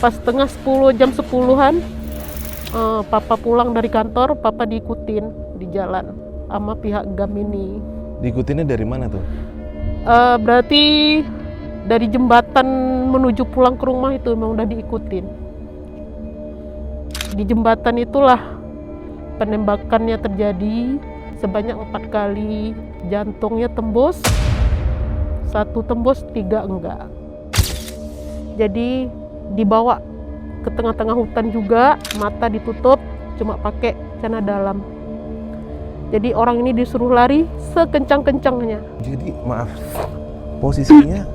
Pas setengah 10, jam 10-an, papa pulang dari kantor, papa diikutin di jalan sama pihak GAM ini. Diikutinnya dari mana tuh? Berarti dari jembatan menuju pulang ke rumah itu memang udah diikutin. Di jembatan itulah penembakannya terjadi sebanyak 4 kali. Jantungnya tembus, 1 tembus, 3 enggak. Jadi dibawa ke tengah-tengah hutan juga, mata ditutup, cuma pakai celana dalam. Jadi orang ini disuruh lari sekencang-kencangnya. Jadi maaf, posisinya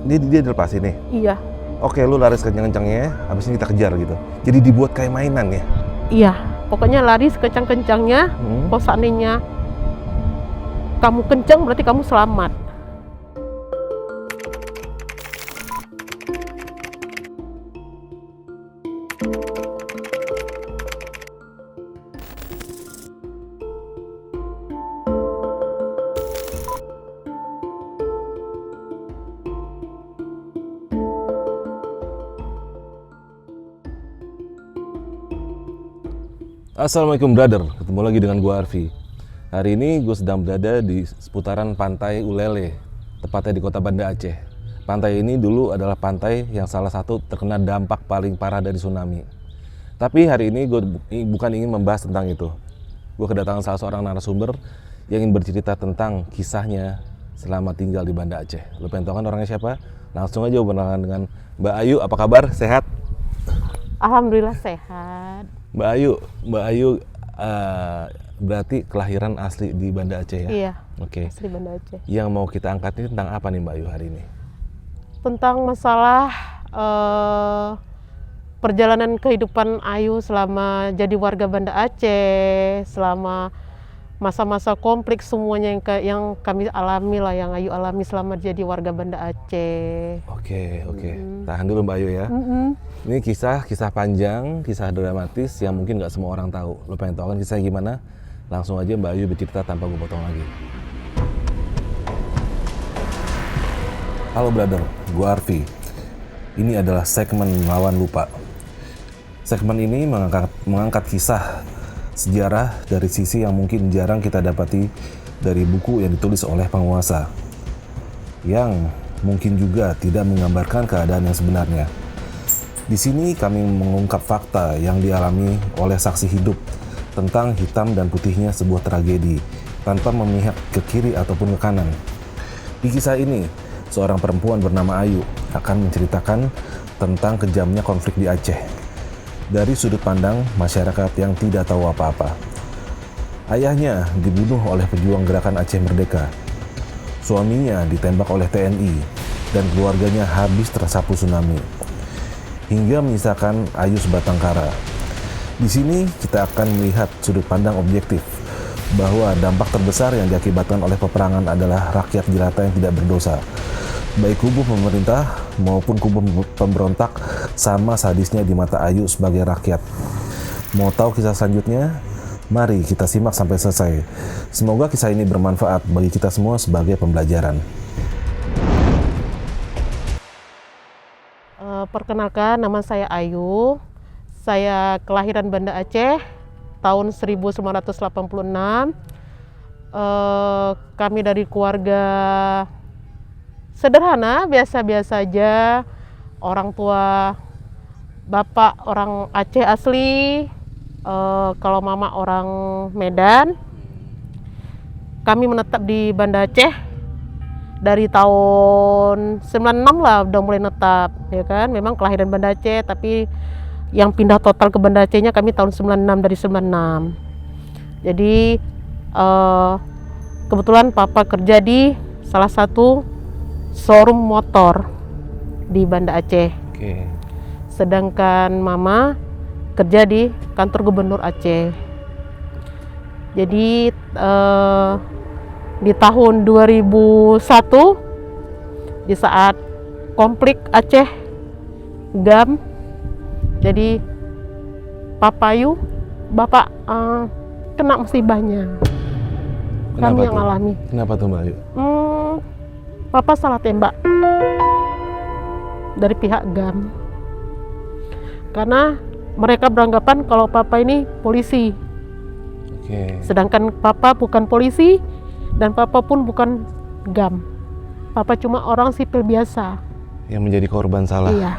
dia dilepasin nih? Iya. Oke, lu lari sekencang-kencangnya, habis ini kita kejar gitu. Jadi dibuat kayak mainan ya? Iya, pokoknya lari sekencang-kencangnya. Kalau seandainya kamu kencang berarti kamu selamat. Assalamualaikum brother, ketemu lagi dengan gua Arfi. Hari ini gue sedang berada di seputaran pantai Ulele, tepatnya di kota Banda Aceh. Pantai ini dulu adalah pantai yang salah satu terkena dampak paling parah dari tsunami. Tapi hari ini gue bukan ingin membahas tentang itu. Gue kedatangan salah seorang narasumber yang ingin bercerita tentang kisahnya selama tinggal di Banda Aceh. Lo pengen tahu kan orangnya siapa? Langsung aja berkenalan dengan Mbak Ayu. Apa kabar? Sehat? Alhamdulillah sehat. Mbak Ayu berarti kelahiran asli di Banda Aceh ya? Iya. Oke. Asli Banda Aceh. Yang mau kita angkat ini tentang apa nih Mbak Ayu hari ini? Tentang masalah perjalanan kehidupan Ayu selama jadi warga Banda Aceh, selama masa-masa konflik semuanya yang kami alami lah, yang Ayu alami selama jadi warga Banda Aceh. Oke. Tahan dulu Mbak Ayu ya. Ini kisah panjang, kisah dramatis yang mungkin nggak semua orang tahu. Lo pengen tahu kan kisahnya gimana? Langsung aja Mbak Ayu bercerita tanpa gue potong lagi. Halo brother, gue Arfi. Ini adalah segmen Lawan Lupa. Segmen ini mengangkat kisah sejarah dari sisi yang mungkin jarang kita dapati dari buku yang ditulis oleh penguasa, yang mungkin juga tidak menggambarkan keadaan yang sebenarnya. Di sini kami mengungkap fakta yang dialami oleh saksi hidup tentang hitam dan putihnya sebuah tragedi tanpa memihak ke kiri ataupun ke kanan. Di kisah ini, seorang perempuan bernama Ayu akan menceritakan tentang kejamnya konflik di Aceh dari sudut pandang masyarakat yang tidak tahu apa-apa. Ayahnya dibunuh oleh pejuang gerakan Aceh Merdeka. Suaminya ditembak oleh TNI dan keluarganya habis tersapu tsunami, hingga menyisakan Ayu sebatang kara. Di sini kita akan melihat sudut pandang objektif bahwa dampak terbesar yang diakibatkan oleh peperangan adalah rakyat jelata yang tidak berdosa. Baik kubu pemerintah maupun kubu pemberontak sama sadisnya di mata Ayu sebagai rakyat. Mau tahu kisah selanjutnya? Mari kita simak sampai selesai. Semoga kisah ini bermanfaat bagi kita semua sebagai pembelajaran. Perkenalkan, nama saya Ayu. Saya kelahiran Banda Aceh tahun 1986. Kami dari keluarga sederhana, biasa-biasa aja. Orang tua bapak orang Aceh asli, kalau mama orang Medan. Kami menetap di Banda Aceh dari tahun 96 lah udah mulai netap, ya kan. Memang kelahiran Banda Aceh, tapi yang pindah total ke Banda Acehnya kami tahun 96, dari 96. Jadi kebetulan papa kerja di salah satu showroom motor di Banda Aceh. Oke. Sedangkan mama kerja di kantor gubernur Aceh. Jadi di tahun 2001, di saat konflik Aceh GAM, jadi bapak kena musibahnya. Kenapa Kami yang tuh? alami. Kenapa tuh Mbak Ayu? papa salah tembak dari pihak GAM. Karena mereka beranggapan kalau papa ini polisi. Oke. Sedangkan papa bukan polisi dan papa pun bukan GAM. Papa cuma orang sipil biasa. Yang menjadi korban salah. Iya.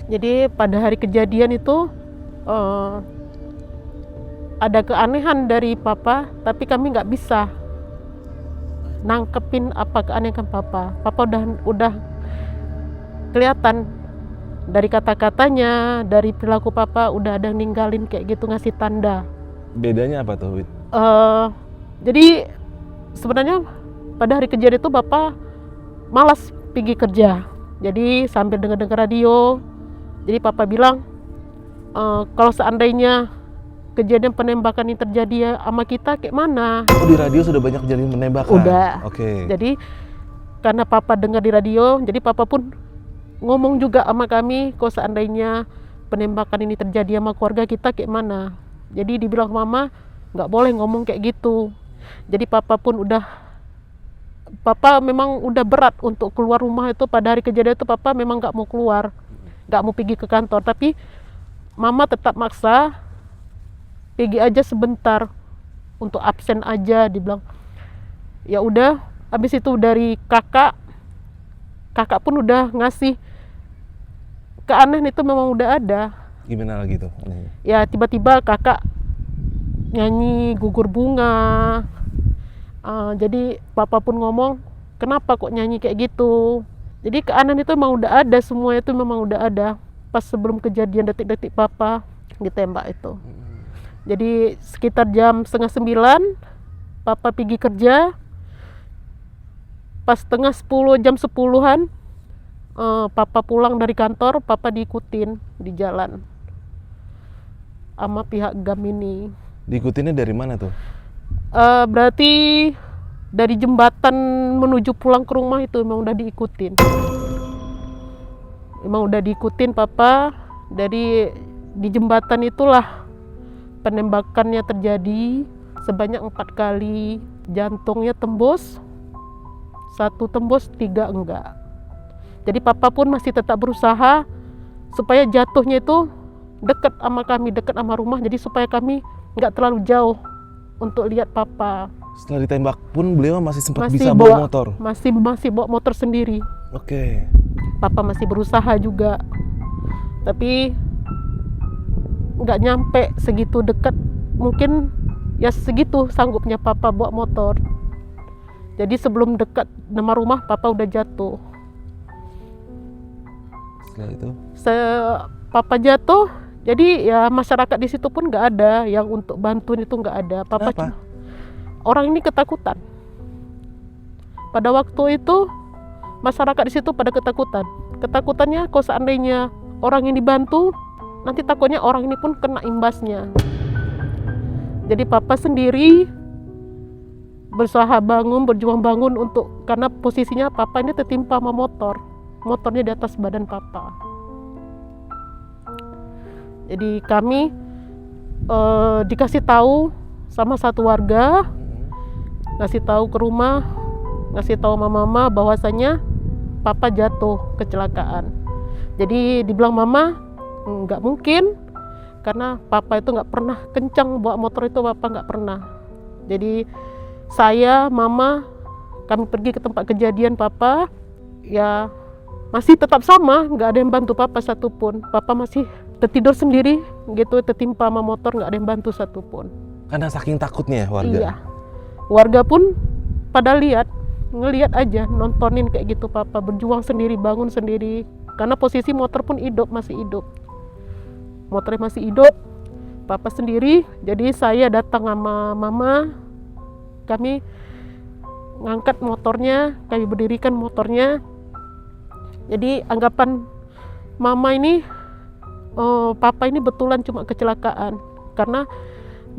Jadi pada hari kejadian itu ada keanehan dari papa, tapi kami nggak bisa nangkepin apa keanehan papa. Papa udah kelihatan dari kata-katanya, dari perilaku papa udah ada ninggalin kayak gitu, ngasih tanda. Bedanya apa tuh, Wit? Jadi sebenarnya pada hari kejadian itu bapak malas pergi kerja. Jadi sambil dengar radio, jadi papa bilang kalau seandainya kejadian penembakan ini terjadi sama kita kayak mana? Oh, di radio sudah banyak kejadian penembakan? Udah. Oke. Jadi karena papa dengar di radio, jadi papa pun ngomong juga sama kami kalau seandainya penembakan ini terjadi sama keluarga kita kayak mana. Jadi dibilang mama nggak boleh ngomong kayak gitu. Jadi papa memang udah berat untuk keluar rumah itu. Pada hari kejadian itu papa memang nggak mau keluar, nggak mau pergi ke kantor, tapi mama tetap maksa pergi aja sebentar untuk absen aja. Dibilang ya udah. Habis itu dari kakak pun udah ngasih keanehan itu memang udah ada. Gimana lagi tuh? Ya tiba-tiba kakak nyanyi gugur bunga. Jadi papa pun ngomong, kenapa kok nyanyi kayak gitu? Jadi keanehan itu memang udah ada, semua itu memang udah ada pas sebelum kejadian detik-detik papa ditembak itu. Jadi sekitar jam 8:30 papa pergi kerja. Pas setengah 10, jam 10-an papa pulang dari kantor, papa diikutin di jalan sama pihak GAM ini. Diikutinnya dari mana tuh? Berarti dari jembatan menuju pulang ke rumah itu memang udah diikutin. Memang udah diikutin papa. Di jembatan itulah penembakannya terjadi sebanyak 4 kali. Jantungnya tembus, 1 tembus, 3 enggak. Jadi papa pun masih tetap berusaha supaya jatuhnya itu dekat sama kami, dekat sama rumah, jadi supaya kami nggak terlalu jauh untuk lihat papa. Setelah ditembak pun beliau masih sempat bisa bawa motor? Masih bawa motor sendiri. Oke. Papa masih berusaha juga, tapi nggak nyampe segitu dekat. Mungkin ya segitu sanggupnya papa bawa motor. Jadi sebelum dekat nama rumah papa udah jatuh. Setelah itu? Papa jatuh, jadi ya masyarakat di situ pun nggak ada yang untuk bantuin, itu nggak ada. Papa cuma, orang ini ketakutan. Pada waktu itu masyarakat di situ pada ketakutan. Ketakutannya kalau seandainya orang ini bantu, nanti takutnya orang ini pun kena imbasnya. Jadi papa sendiri berusaha berjuang bangun karena posisinya papa ini tertimpa sama motornya di atas badan papa. Jadi kami dikasih tahu sama satu warga, ngasih tahu ke rumah, ngasih tahu mama bahwasanya papa jatuh kecelakaan. Jadi dibilang mama nggak mungkin, karena papa itu nggak pernah kencang bawa motor itu, papa nggak pernah. Jadi saya, mama, kami pergi ke tempat kejadian papa, ya masih tetap sama, nggak ada yang bantu papa satupun. Papa masih tertidur sendiri gitu, tertimpa sama motor, nggak ada yang bantu satupun. Karena saking takutnya warga? Iya, warga pun pada ngelihat aja, nontonin kayak gitu papa berjuang sendiri, bangun sendiri. Karena posisi motor pun masih hidup. Motornya masih hidup, papa sendiri. Jadi saya datang sama mama, kami ngangkat motornya, kami berdirikan motornya. Jadi anggapan mama ini, papa ini betulan cuma kecelakaan, karena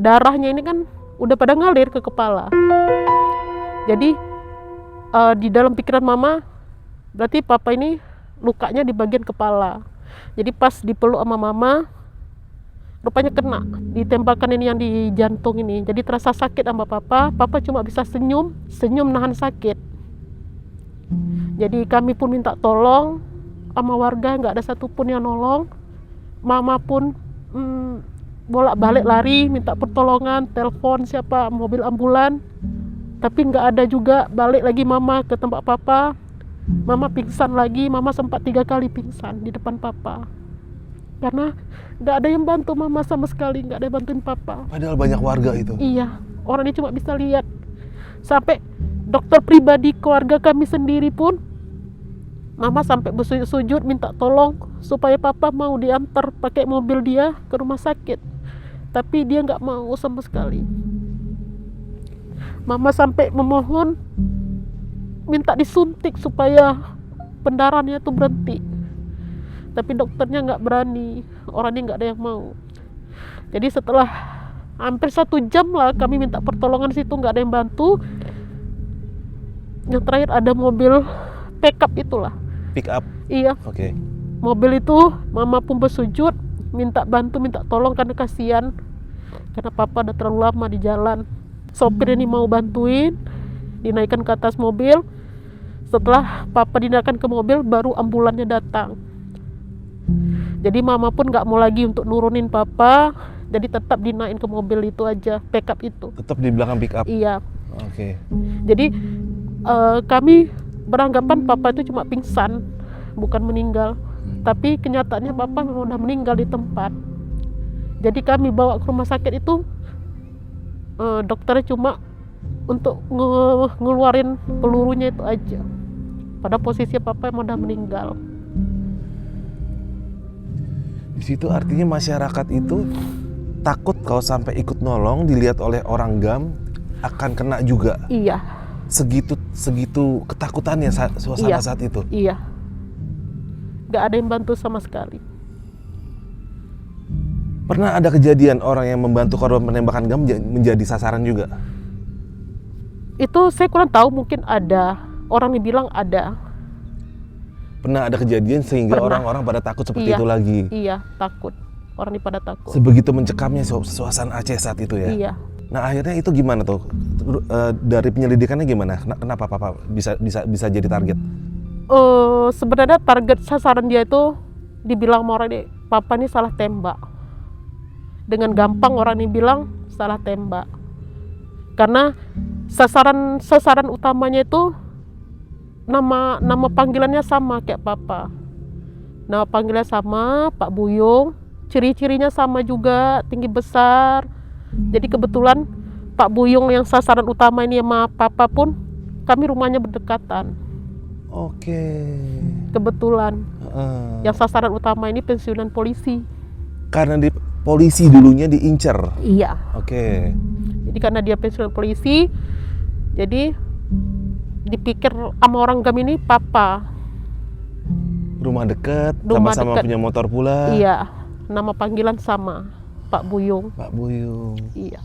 darahnya ini kan udah pada ngalir ke kepala. Jadi di dalam pikiran mama, berarti papa ini lukanya di bagian kepala. Jadi pas dipeluk sama mama, rupanya kena di tembakan ini yang di jantung ini. Jadi terasa sakit sama papa cuma bisa senyum nahan sakit. Jadi kami pun minta tolong sama warga, nggak ada satupun yang nolong. Mama pun bolak-balik lari minta pertolongan, telepon siapa, mobil ambulan, tapi nggak ada juga. Balik lagi mama ke tempat papa, mama pingsan lagi. Mama sempat 3 kali pingsan di depan papa karena nggak ada yang bantu mama sama sekali, nggak ada yang bantuin papa. Padahal banyak warga itu. Iya, orang ini cuma bisa lihat. Sampai dokter pribadi keluarga kami sendiri pun, mama sampai bersujud minta tolong supaya papa mau diantar pakai mobil dia ke rumah sakit, tapi dia nggak mau sama sekali. Mama sampai memohon minta disuntik supaya pendarahannya tuh berhenti, tapi dokternya nggak berani, orangnya nggak ada yang mau. Jadi setelah hampir 1 jam lah kami minta pertolongan situ, nggak ada yang bantu. Yang terakhir ada mobil pickup itulah. Pick up. Iya. Oke. Mobil itu mama pun bersujud minta bantu, minta tolong karena kasihan, karena papa udah terlalu lama di jalan. Sopir ini mau bantuin dinaikkan ke atas mobil. Setelah papa dinaikkan ke mobil baru ambulannya datang. Jadi mama pun nggak mau lagi untuk nurunin papa, jadi tetap dinaikin ke mobil itu aja, pickup itu. Tetap di belakang pick up. Iya. Oke. Jadi kami beranggapan papa itu cuma pingsan, bukan meninggal. Tapi kenyataannya papa memang udah meninggal di tempat. Jadi kami bawa ke rumah sakit itu, dokternya cuma untuk ngeluarin pelurunya itu aja. Pada posisi papa emang udah meninggal. Di situ artinya masyarakat itu takut kalau sampai ikut nolong dilihat oleh orang GAM akan kena juga. Iya. Segitu ketakutannya suasana saat itu. Iya. Gak ada yang bantu sama sekali. Pernah ada kejadian orang yang membantu korban penembakan GAM menjadi sasaran juga? Itu saya kurang tahu, mungkin ada. Orang yang bilang ada. Pernah ada kejadian sehingga Pernah. orang-orang pada takut seperti itu lagi? Iya, takut. Orang ini pada takut. Sebegitu mencekamnya suasana Aceh saat itu ya? Iya. Nah akhirnya itu gimana tuh? Dari penyelidikannya gimana? Kenapa Papa bisa jadi target? Sebenarnya target sasaran dia itu dibilang sama orang ini, papa ini salah tembak. Dengan gampang orang ini bilang salah tembak. Karena sasaran utamanya itu nama panggilannya sama kayak papa. Nama panggilannya sama, Pak Buyung. Ciri-cirinya sama juga, tinggi besar. Jadi kebetulan Pak Buyung yang sasaran utama ini sama papa pun kami rumahnya berdekatan. Oke. Kebetulan yang sasaran utama ini pensiunan polisi. Karena di polisi dulunya diincar. Iya. Oke. Jadi karena dia pensiunan polisi, jadi dipikir sama orang GAM ini papa. Rumah dekat, Rumah sama-sama dekat. punya motor pula. Iya. Nama panggilan sama, Pak Buyung. Pak Buyung. Iya.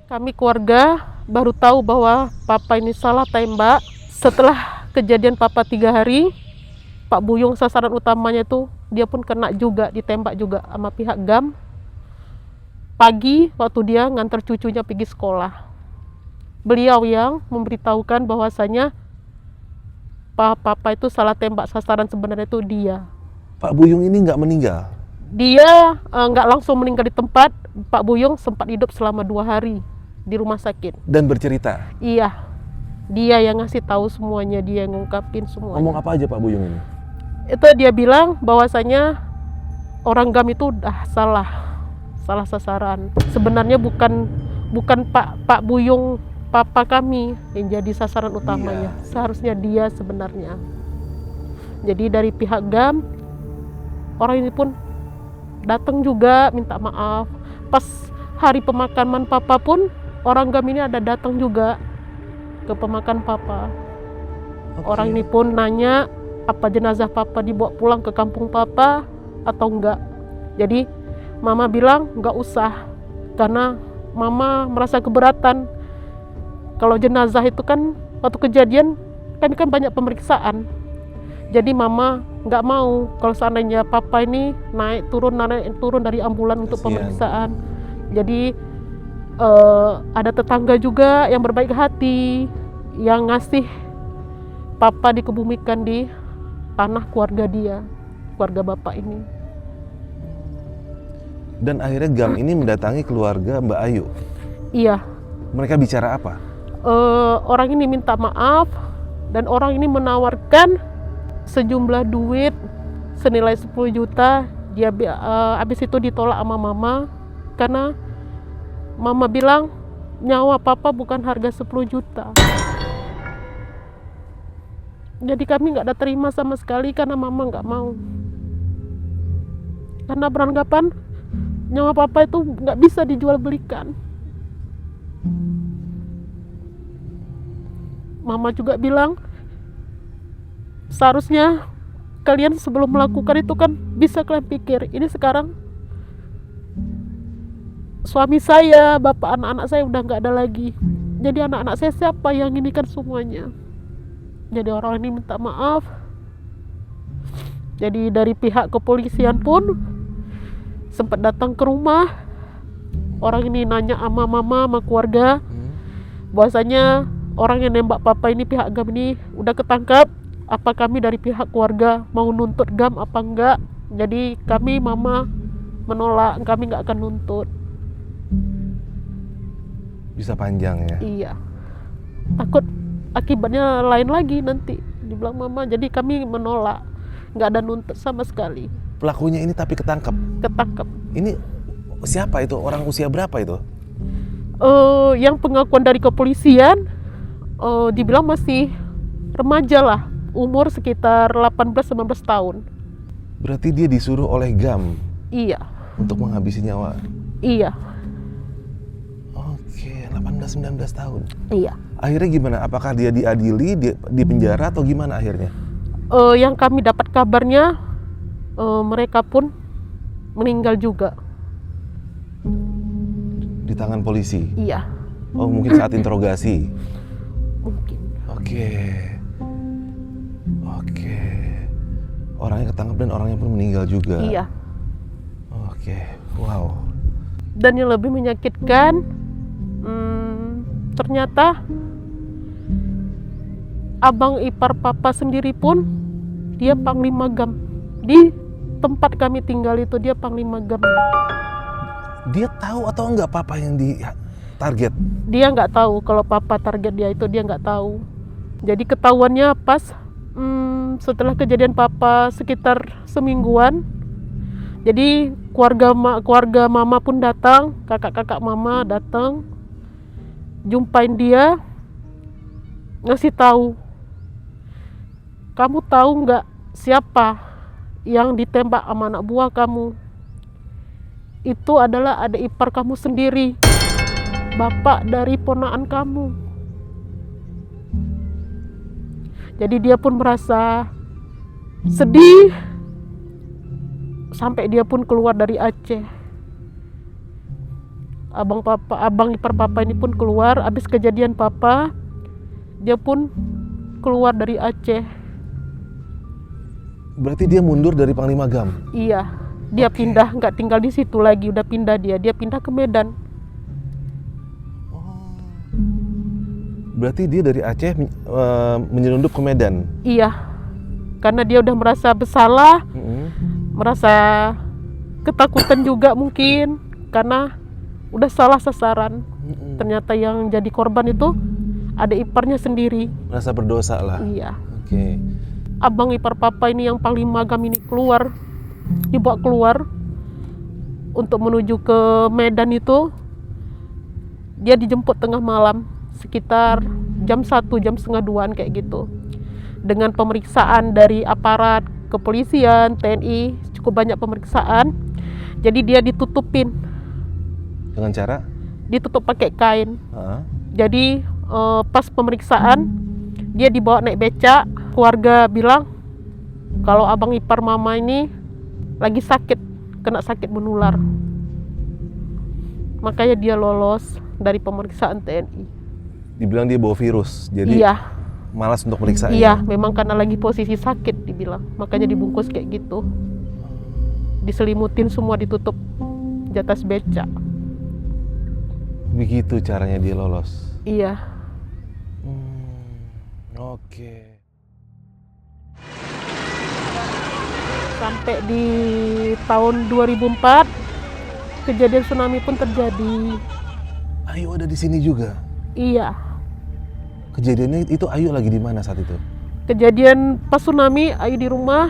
Kami keluarga baru tahu bahwa papa ini salah tembak setelah kejadian papa 3 hari. Pak Buyung sasaran utamanya itu dia pun kena juga, ditembak juga sama pihak GAM. Pagi waktu dia ngantar cucunya pergi sekolah, beliau yang memberitahukan bahwasanya papa itu salah tembak, sasaran sebenarnya itu dia. Pak Buyung ini nggak meninggal? Dia nggak langsung meninggal di tempat. Pak Buyung sempat hidup selama 2 hari di rumah sakit. Dan bercerita? Iya, dia yang ngasih tahu semuanya, dia yang ngungkapin semuanya. Ngomong apa aja Pak Buyung ini? Itu dia bilang bahwasanya orang GAM itu udah salah sasaran. Sebenarnya bukan Pak Buyung papa kami yang jadi sasaran utamanya. Iya. Seharusnya dia sebenarnya. Jadi dari pihak GAM, orang ini pun datang juga minta maaf. Pas hari pemakaman papa pun orang GAM ini ada datang juga ke pemakaman papa. Oke. Orang ini pun nanya apa jenazah papa dibawa pulang ke kampung papa atau enggak. Jadi mama bilang enggak usah, karena mama merasa keberatan. Kalau jenazah itu kan waktu kejadian kan banyak pemeriksaan. Jadi mama nggak mau kalau seandainya papa ini naik turun dari ambulan untuk Kasian. pemeriksaan. Jadi Ada tetangga juga yang berbaik hati, yang ngasih papa dikebumikan di tanah keluarga dia, keluarga bapak ini. Dan akhirnya GAM ini mendatangi keluarga Mbak Ayu. Iya. Mereka bicara apa? Orang ini minta maaf dan orang ini menawarkan sejumlah duit senilai 10 juta. Dia habis itu ditolak sama mama karena mama bilang nyawa papa bukan harga 10 juta. Jadi kami nggak ada terima sama sekali karena mama nggak mau. Karena beranggapan nyawa papa itu nggak bisa dijual belikan. Mama juga bilang seharusnya kalian sebelum melakukan itu kan bisa kalian pikir, ini sekarang suami saya, bapak anak-anak saya udah nggak ada lagi. Jadi anak-anak saya siapa yang ini kan semuanya. Jadi orang ini minta maaf. Jadi dari pihak kepolisian pun sempat datang ke rumah. Orang ini nanya sama mama, sama keluarga, bahwasanya orang yang nembak papa ini, pihak GAM ini udah ketangkap. Apa kami dari pihak keluarga mau nuntut GAM apa enggak? Jadi kami, mama menolak, kami nggak akan nuntut. Bisa panjang ya? Iya, takut akibatnya lain lagi nanti, dibilang mama. Jadi kami menolak, nggak ada nuntut sama sekali. Pelakunya ini tapi ketangkep? Ketangkep. Ini siapa itu? Orang usia berapa itu? Yang pengakuan dari kepolisian dibilang masih remaja lah, umur sekitar 18-19 tahun. Berarti dia disuruh oleh GAM? Iya. Untuk menghabisi nyawa? Iya. Oke, 18-19 tahun. Iya. Akhirnya gimana? Apakah dia diadili, di penjara atau gimana akhirnya? Yang kami dapat kabarnya mereka pun meninggal juga. Di tangan polisi? Iya. Oh, mungkin saat interogasi? Mungkin. Oke. Orangnya ketangkap dan orangnya pun meninggal juga? Iya. Oke, wow. Dan yang lebih menyakitkan, ternyata abang ipar papa sendiri pun dia panglima GAM. Di tempat kami tinggal itu dia panglima GAM. Dia tahu atau enggak papa yang di target? Dia nggak tahu kalau papa target dia itu, dia nggak tahu. Jadi ketahuannya pas setelah kejadian papa sekitar semingguan. Jadi keluarga mama pun datang, kakak-kakak mama datang, jumpain dia, ngasih tahu, kamu tahu nggak siapa yang ditembak sama anak buah kamu? Itu adalah adik ipar kamu sendiri, bapak dari ponakan kamu. Jadi dia pun merasa sedih, sampai dia pun keluar dari Aceh. Abang ipar papa ini pun keluar, habis kejadian papa, dia pun keluar dari Aceh. Berarti dia mundur dari Panglima GAM? Iya, dia pindah, nggak tinggal di situ lagi, udah pindah dia pindah ke Medan. Berarti dia dari Aceh menyelundup ke Medan? Iya, karena dia udah merasa bersalah, merasa ketakutan juga mungkin, karena udah salah sasaran. Ternyata yang jadi korban itu adik iparnya sendiri. Merasa berdosa lah? Iya. Oke. Abang ipar papa ini yang panglima GAM ini keluar, dibawa keluar untuk menuju ke Medan itu. Dia dijemput tengah malam, sekitar jam 1, jam setengah 2 kayak gitu, dengan pemeriksaan dari aparat kepolisian, TNI, cukup banyak pemeriksaan. Jadi dia ditutupin. Dengan cara? Ditutup pakai kain. Jadi pas pemeriksaan dia dibawa naik becak. Keluarga bilang kalau abang ipar mama ini lagi sakit, kena sakit menular. Makanya dia lolos dari pemeriksaan TNI. Dibilang dia bawa virus, jadi iya, malas untuk meriksa. Iya, memang karena lagi posisi sakit dibilang, makanya dibungkus kayak gitu, diselimutin semua, ditutup di atas becak. Begitu caranya dia lolos. Iya. Oke. Sampai di tahun 2004 kejadian tsunami pun terjadi. Ayu ada di sini juga. Iya. Kejadiannya itu Ayu lagi di mana saat itu? Kejadian pas tsunami Ayu di rumah.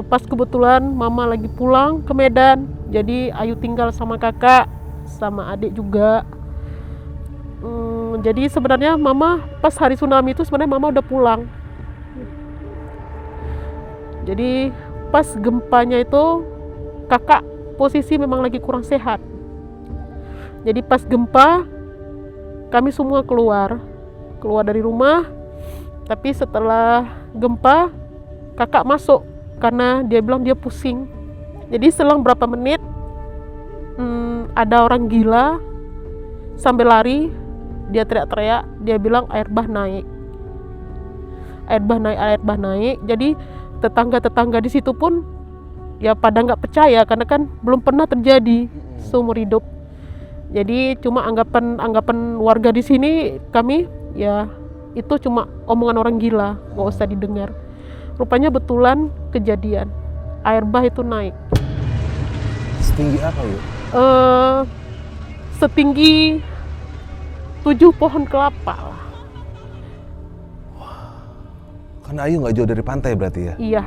Pas kebetulan mama lagi pulang ke Medan, jadi Ayu tinggal sama kakak, sama adik juga. Jadi sebenarnya mama pas hari tsunami itu sebenarnya mama udah pulang. Jadi pas gempanya itu kakak posisi memang lagi kurang sehat. Jadi pas gempa kami semua keluar dari rumah. Tapi setelah gempa kakak masuk karena dia bilang dia pusing. Jadi selang berapa menit ada orang gila sambil lari, dia teriak-teriak, dia bilang air bah naik. Air bah naik. Jadi tetangga-tetangga di situ pun ya pada nggak percaya karena kan belum pernah terjadi seumur hidup. Jadi cuma anggapan warga di sini kami ya itu cuma omongan orang gila, nggak usah didengar. Rupanya betulan kejadian air bah itu naik. Setinggi apa yuk? Setinggi 7 pohon kelapa lah. Karena Ayu nggak jauh dari pantai berarti ya? Iya.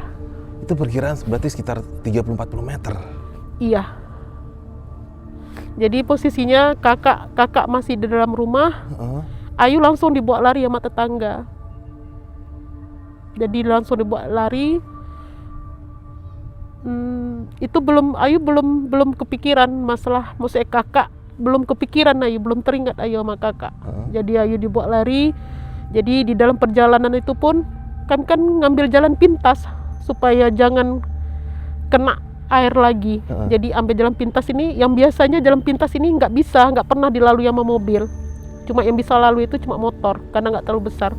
Itu perkiraan berarti sekitar 30-40 meter. Iya. Jadi posisinya kakak masih di dalam rumah. Ayu langsung dibawa lari sama tetangga. Jadi langsung dibawa lari. Itu Ayu belum kepikiran masalah, maksudnya kakak belum kepikiran, Ayu belum teringat Ayu sama kakak. Jadi Ayu dibawa lari. Jadi di dalam perjalanan itu pun kami kan ngambil jalan pintas supaya jangan kena air lagi. Jadi ambil jalan pintas ini, yang biasanya jalan pintas ini nggak pernah dilalui sama mobil. Cuma yang bisa lalu itu cuma motor karena nggak terlalu besar.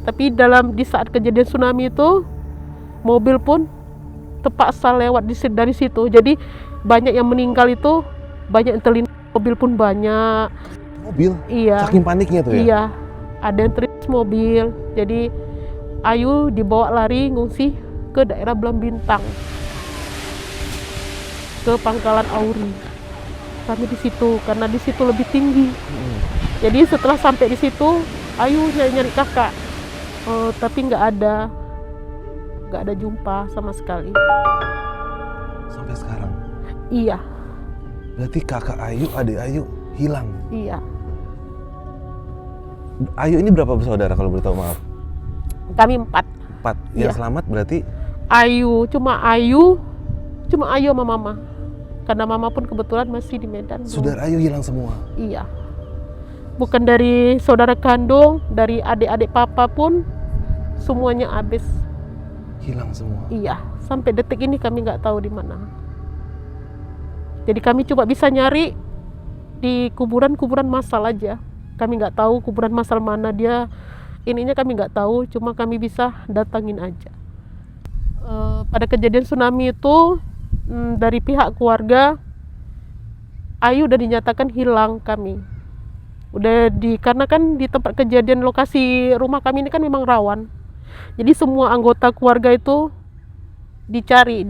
Tapi di saat kejadian tsunami itu mobil pun terpaksa lewat dari situ. Jadi banyak yang meninggal itu, banyak yang terlindas, mobil pun banyak. Mobil? Iya. Saking paniknya tuh ya? Iya. Ada yang terlindas mobil. Jadi Ayu dibawa lari ngungsi ke daerah Belambintang, ke Pangkalan Auri. Kami di situ karena di situ lebih tinggi. Jadi setelah sampai di situ, Ayu nyari kakak, tapi nggak ada jumpa sama sekali. Sampai sekarang? Iya. Berarti kakak Ayu, adik Ayu hilang? Iya. Ayu ini berapa bersaudara kalau boleh tahu, maaf? Kami 4. Yang Iya. selamat berarti? Cuma Ayu sama mama. Karena mama pun kebetulan masih di Medan. Saudara Ayu hilang semua? Iya. Bukan dari saudara kandung, dari adik-adik papa pun semuanya habis. Hilang semua? Iya. Sampai detik ini kami nggak tahu di mana. Jadi kami cuma bisa nyari di kuburan massal aja. Kami nggak tahu kuburan massal mana dia. Ininya kami nggak tahu, cuma kami bisa datangin aja. Pada kejadian tsunami itu dari pihak keluarga Ayu udah dinyatakan hilang kami. Karena kan di tempat kejadian lokasi rumah kami ini kan memang rawan. Jadi semua anggota keluarga itu dicari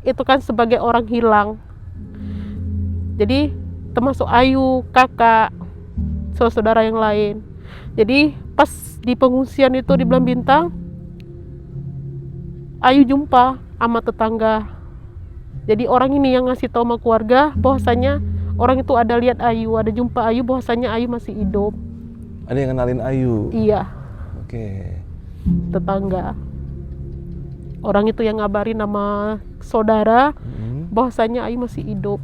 itu kan sebagai orang hilang. Jadi termasuk Ayu, kakak, saudara yang lain. Jadi pas di pengungsian itu di Belambintang, Ayu jumpa sama tetangga. Jadi orang ini yang ngasih tahu sama keluarga bahwasanya orang itu ada lihat Ayu, ada jumpa Ayu, bahwasanya Ayu masih hidup. Ada yang kenalin Ayu? Iya. Oke. Tetangga. Orang itu yang ngabarin nama saudara bahwasanya Ayu masih hidup.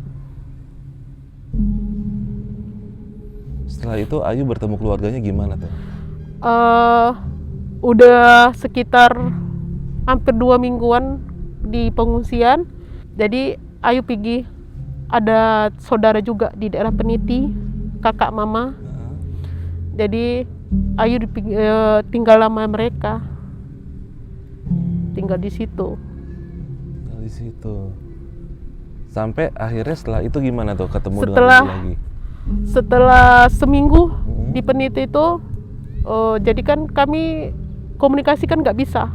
Setelah itu Ayu bertemu keluarganya gimana tuh? Udah sekitar hampir 2 mingguan di pengungsian. Jadi Ayu pergi, ada saudara juga di daerah Peniti, kakak mama. Jadi Ayu tinggal sama mereka, tinggal di situ. Sampai akhirnya setelah itu gimana tuh ketemu Setelah dengan Ayu lagi? Setelah seminggu di peniti itu, jadi kan kami komunikasi kan nggak bisa,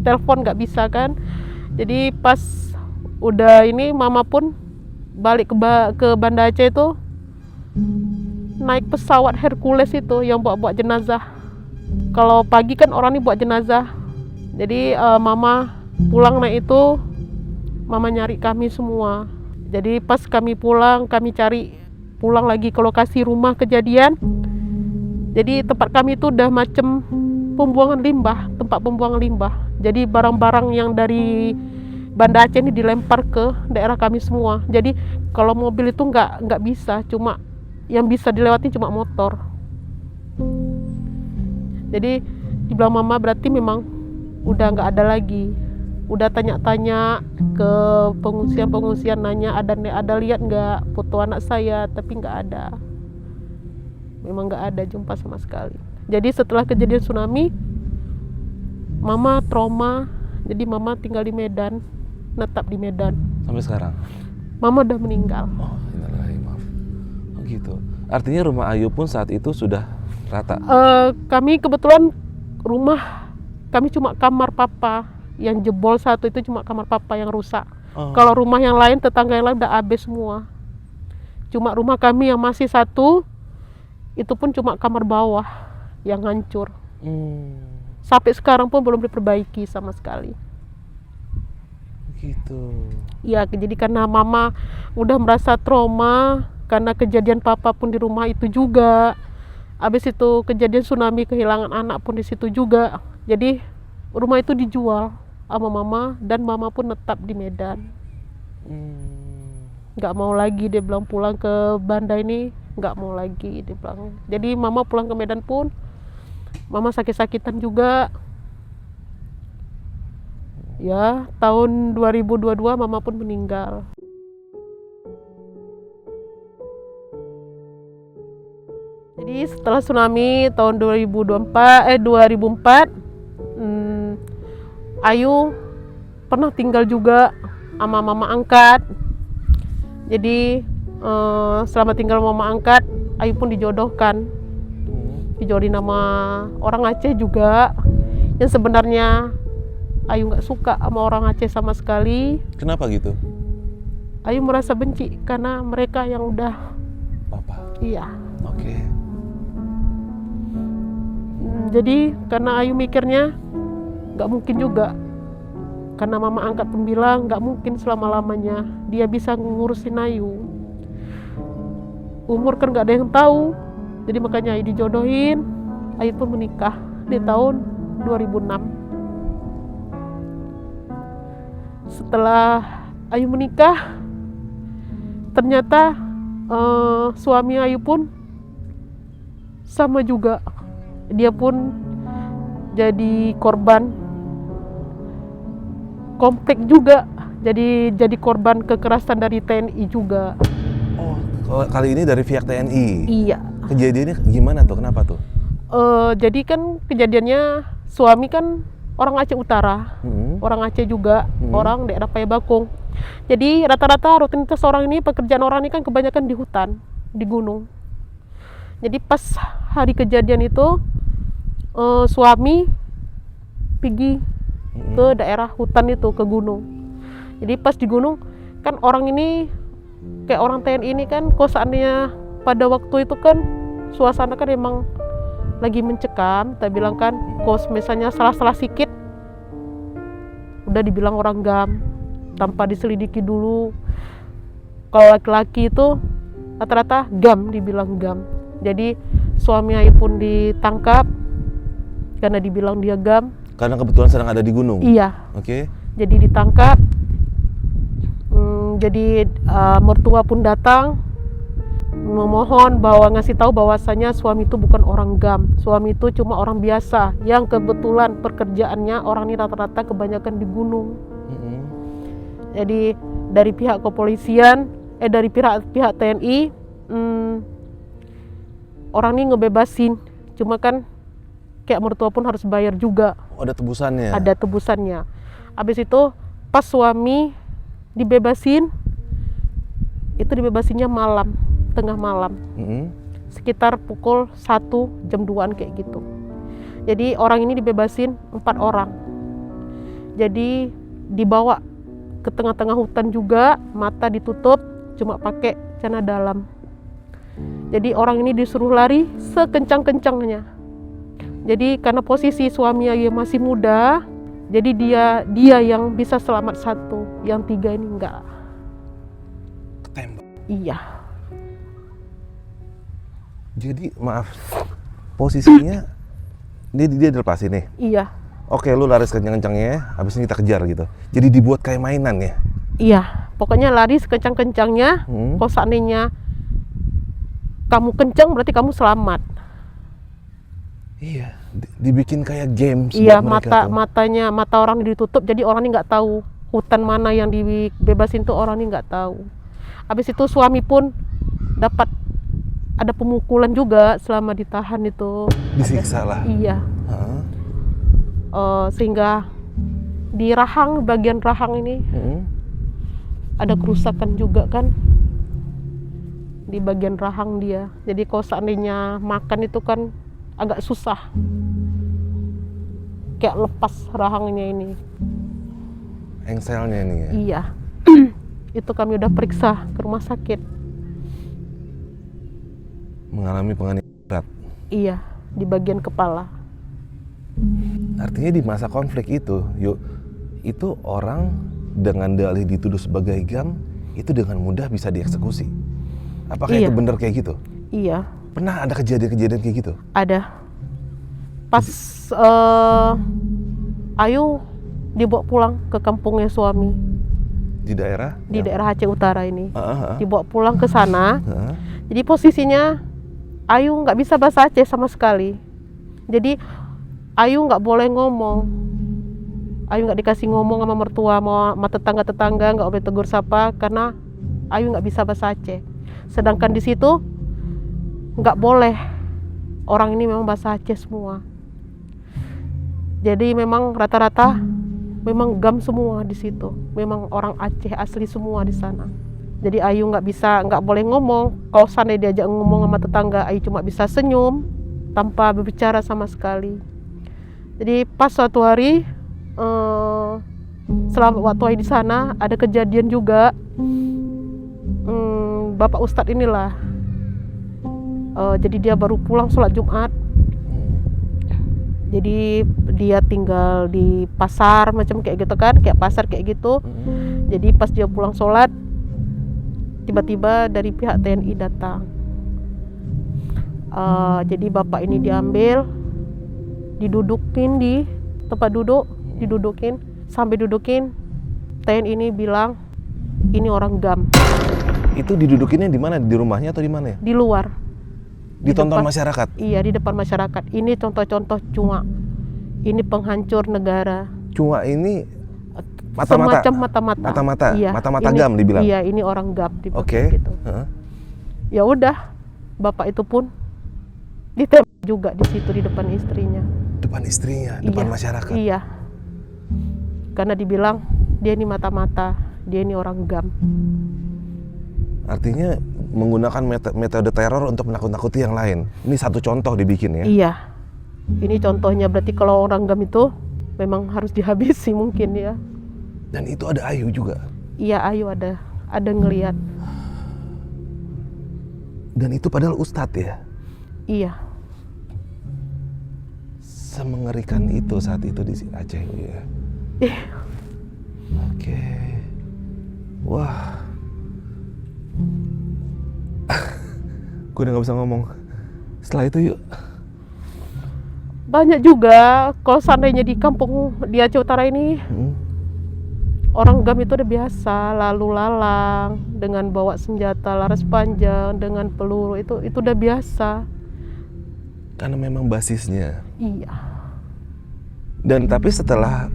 telepon nggak bisa kan. Jadi pas udah ini mama pun balik ke Banda Aceh itu naik pesawat Hercules itu yang bawa jenazah. Kalau pagi kan orang ini buat jenazah. Jadi mama pulang naik itu, mama nyari kami semua. Jadi pas kami pulang, kami cari pulang lagi ke lokasi rumah kejadian. Jadi tempat kami itu udah macam pembuangan limbah, tempat pembuangan limbah. Jadi barang-barang yang dari Banda Aceh ini dilempar ke daerah kami semua. Jadi kalau mobil itu nggak bisa, cuma yang bisa dilewati cuma motor. Jadi dibilang mama berarti memang udah nggak ada lagi. Udah tanya-tanya ke pengungsian nanya ada lihat nggak foto anak saya, tapi nggak ada. Memang nggak ada jumpa sama sekali. Jadi setelah kejadian tsunami, mama trauma. Jadi mama tinggal di Medan, netap di Medan. Sampai sekarang? Mama udah meninggal. Oh, innalillahi, maaf. Oh gitu. Artinya rumah Ayu pun saat itu sudah rata? Kami kebetulan rumah kami cuma kamar papa yang jebol satu, itu cuma kamar papa yang rusak. Kalau rumah yang lain, tetangga yang lain udah habis semua. Cuma rumah kami yang masih satu, itu pun cuma kamar bawah yang hancur. Sampai sekarang pun belum diperbaiki sama sekali. Gitu. Ya, jadi karena mama udah merasa trauma karena kejadian papa pun di rumah itu juga. Habis itu kejadian tsunami, kehilangan anak pun di situ juga. Jadi rumah itu dijual sama mama, dan mama pun tetap di Medan. Nggak mau lagi dia bilang pulang ke Banda ini, nggak mau lagi dia bilang. Jadi mama pulang ke Medan pun mama sakit-sakitan juga. Ya, tahun 2022 mama pun meninggal. Jadi setelah tsunami tahun 2004, Ayu pernah tinggal juga sama mama angkat. Jadi selama tinggal mama angkat, Ayu pun dijodohkan. Dijodohin sama orang Aceh juga, yang sebenarnya Ayu nggak suka sama orang Aceh sama sekali. Kenapa gitu? Ayu merasa benci karena mereka yang udah Papa? Iya. Oke. Jadi karena Ayu mikirnya nggak mungkin juga, karena mama angkat pun bilang nggak mungkin selama-lamanya dia bisa ngurusin Ayu. Umur kan nggak ada yang tahu. Jadi makanya Ayu dijodohin. Ayu pun menikah di tahun 2006. Setelah Ayu menikah, ternyata suami Ayu pun sama juga. Dia pun jadi korban konflik juga. Jadi korban kekerasan dari TNI juga. Oh, kali ini dari pihak TNI? Iya. Kejadiannya gimana tuh? Kenapa tuh? Jadi kan kejadiannya suami kan orang Aceh Utara, orang Aceh juga, orang daerah Payabakung. Jadi rata-rata rutinitas orang ini, pekerjaan orang ini kan kebanyakan di hutan, di gunung. Jadi pas hari kejadian itu suami pergi ke daerah hutan itu, ke gunung. Jadi pas di gunung kan orang ini kayak orang TNI ini kan, kalau seandainya pada waktu itu kan suasana kan emang lagi mencekam, kita bilang kan, kalau misalnya salah-salah sikit udah dibilang orang GAM tanpa diselidiki dulu. Kalau laki-laki itu rata-rata GAM, dibilang GAM. Jadi suami Ayu pun ditangkap karena dibilang dia GAM. Karena kebetulan sedang ada di gunung? Iya. Oke. Jadi ditangkap. Jadi mertua pun datang memohon bahwa ngasih tahu bahwasanya suami itu bukan orang GAM. Suami itu cuma orang biasa yang kebetulan pekerjaannya orang ini rata-rata kebanyakan di gunung. Jadi dari pihak kepolisian, dari pihak TNI, orang ini ngebebasin. Cuma kan kayak mertua pun harus bayar juga. Oh, ada tebusannya? Ada tebusannya. Habis itu pas suami dibebasin, itu dibebasinnya malam. tengah malam. Sekitar pukul 1 jam 2-an kayak gitu. Jadi orang ini dibebasin 4 orang. Jadi dibawa ke tengah-tengah hutan juga, mata ditutup, cuma pakai celana dalam. Jadi orang ini disuruh lari sekencang-kencangnya. Jadi karena posisi suaminya masih muda, jadi dia yang bisa selamat 1, yang 3 ini enggak. Ketembak. Iya. Jadi maaf, posisinya dia dilepasin nih. Iya. Oke, lu lari sekencang-kencangnya, habis ini kita kejar gitu. Jadi dibuat kayak mainan ya? Iya, pokoknya lari sekencang-kencangnya. Kalau seandainya kamu kencang berarti kamu selamat. Iya, dibikin kayak games. Iya, buat mereka tuh. mata orang ditutup, jadi orang ini nggak tahu hutan mana yang dibebasin tuh, orang ini nggak tahu. Habis itu suami pun dapat ada pemukulan juga selama ditahan itu. Disiksa lah. Iya. Sehingga di rahang, bagian rahang ini ada kerusakan juga kan di bagian rahang dia. Jadi kalau seandainya makan itu kan agak susah, kayak lepas rahangnya ini. Engselnya nih ya? Iya. Itu kami udah periksa ke rumah sakit. Mengalami penganiayaan berat. Iya, di bagian kepala. Artinya di masa konflik itu, itu orang dengan dalih dituduh sebagai gam itu dengan mudah bisa dieksekusi. Apakah Iya. itu benar kayak gitu? Iya, Pernah ada kejadian-kejadian kayak gitu? ada. Pas Ayu dibawa pulang ke kampungnya suami Di daerah? di daerah Aceh Utara ini. Heeh. Dibawa pulang ke sana. Heeh. Jadi posisinya Ayu nggak bisa bahasa Aceh sama sekali. Jadi Ayu nggak boleh ngomong. Ayu nggak dikasih ngomong sama mertua, sama tetangga-tetangga, nggak boleh tegur sapa karena Ayu nggak bisa bahasa Aceh. Sedangkan di situ nggak boleh. Orang ini memang bahasa Aceh semua. Jadi memang rata-rata memang gam semua di situ. Memang orang Aceh asli semua di sana. Jadi Ayu nggak boleh ngomong. Kalau seandainya diajak ngomong sama tetangga, Ayu cuma bisa senyum tanpa berbicara sama sekali. Jadi pas suatu hari, selama waktu Ayu di sana ada kejadian juga. Bapak Ustadz inilah. Jadi dia baru pulang sholat Jumat. Jadi dia tinggal di pasar macam kayak gitu kan, kayak pasar kayak gitu. Jadi pas dia pulang sholat, tiba-tiba dari pihak TNI datang. Jadi bapak ini diambil, didudukin di tempat duduk, sampai dudukin, TNI ini bilang ini orang gam. Itu didudukinnya di mana? Di rumahnya atau di mana ya? Di luar. Ditonton depan masyarakat? Iya, di depan masyarakat. Ini contoh-contoh cuma. Ini penghancur negara. Cuma ini mata-mata? Semacam mata-mata. Mata-mata? Iya, Mata-mata ini, gam dibilang? Iya, ini orang gam dibilang Oke. gitu. Ya udah, bapak itu pun ditembak juga di situ di depan istrinya. Depan istrinya, depan Iya, masyarakat? Iya. Karena dibilang dia ini mata-mata, dia ini orang gam. Artinya menggunakan metode teror untuk menakut-nakuti yang lain. Ini satu contoh dibikin ya? Iya. Ini contohnya, berarti kalau orang gam itu memang harus dihabisi mungkin ya. Dan itu ada Ayu juga? Iya, Ayu ada ngelihat. Dan itu padahal ustadz ya? Iya. Semengerikan itu saat itu di Aceh ya? Oke. Wah. Gue udah gak bisa ngomong. Setelah itu yuk. Banyak juga, kalau seandainya di kampung di Aceh Utara ini, orang gam itu udah biasa, lalu lalang, dengan bawa senjata laras panjang, dengan peluru, itu udah biasa. Karena memang basisnya. Iya. Dan tapi setelah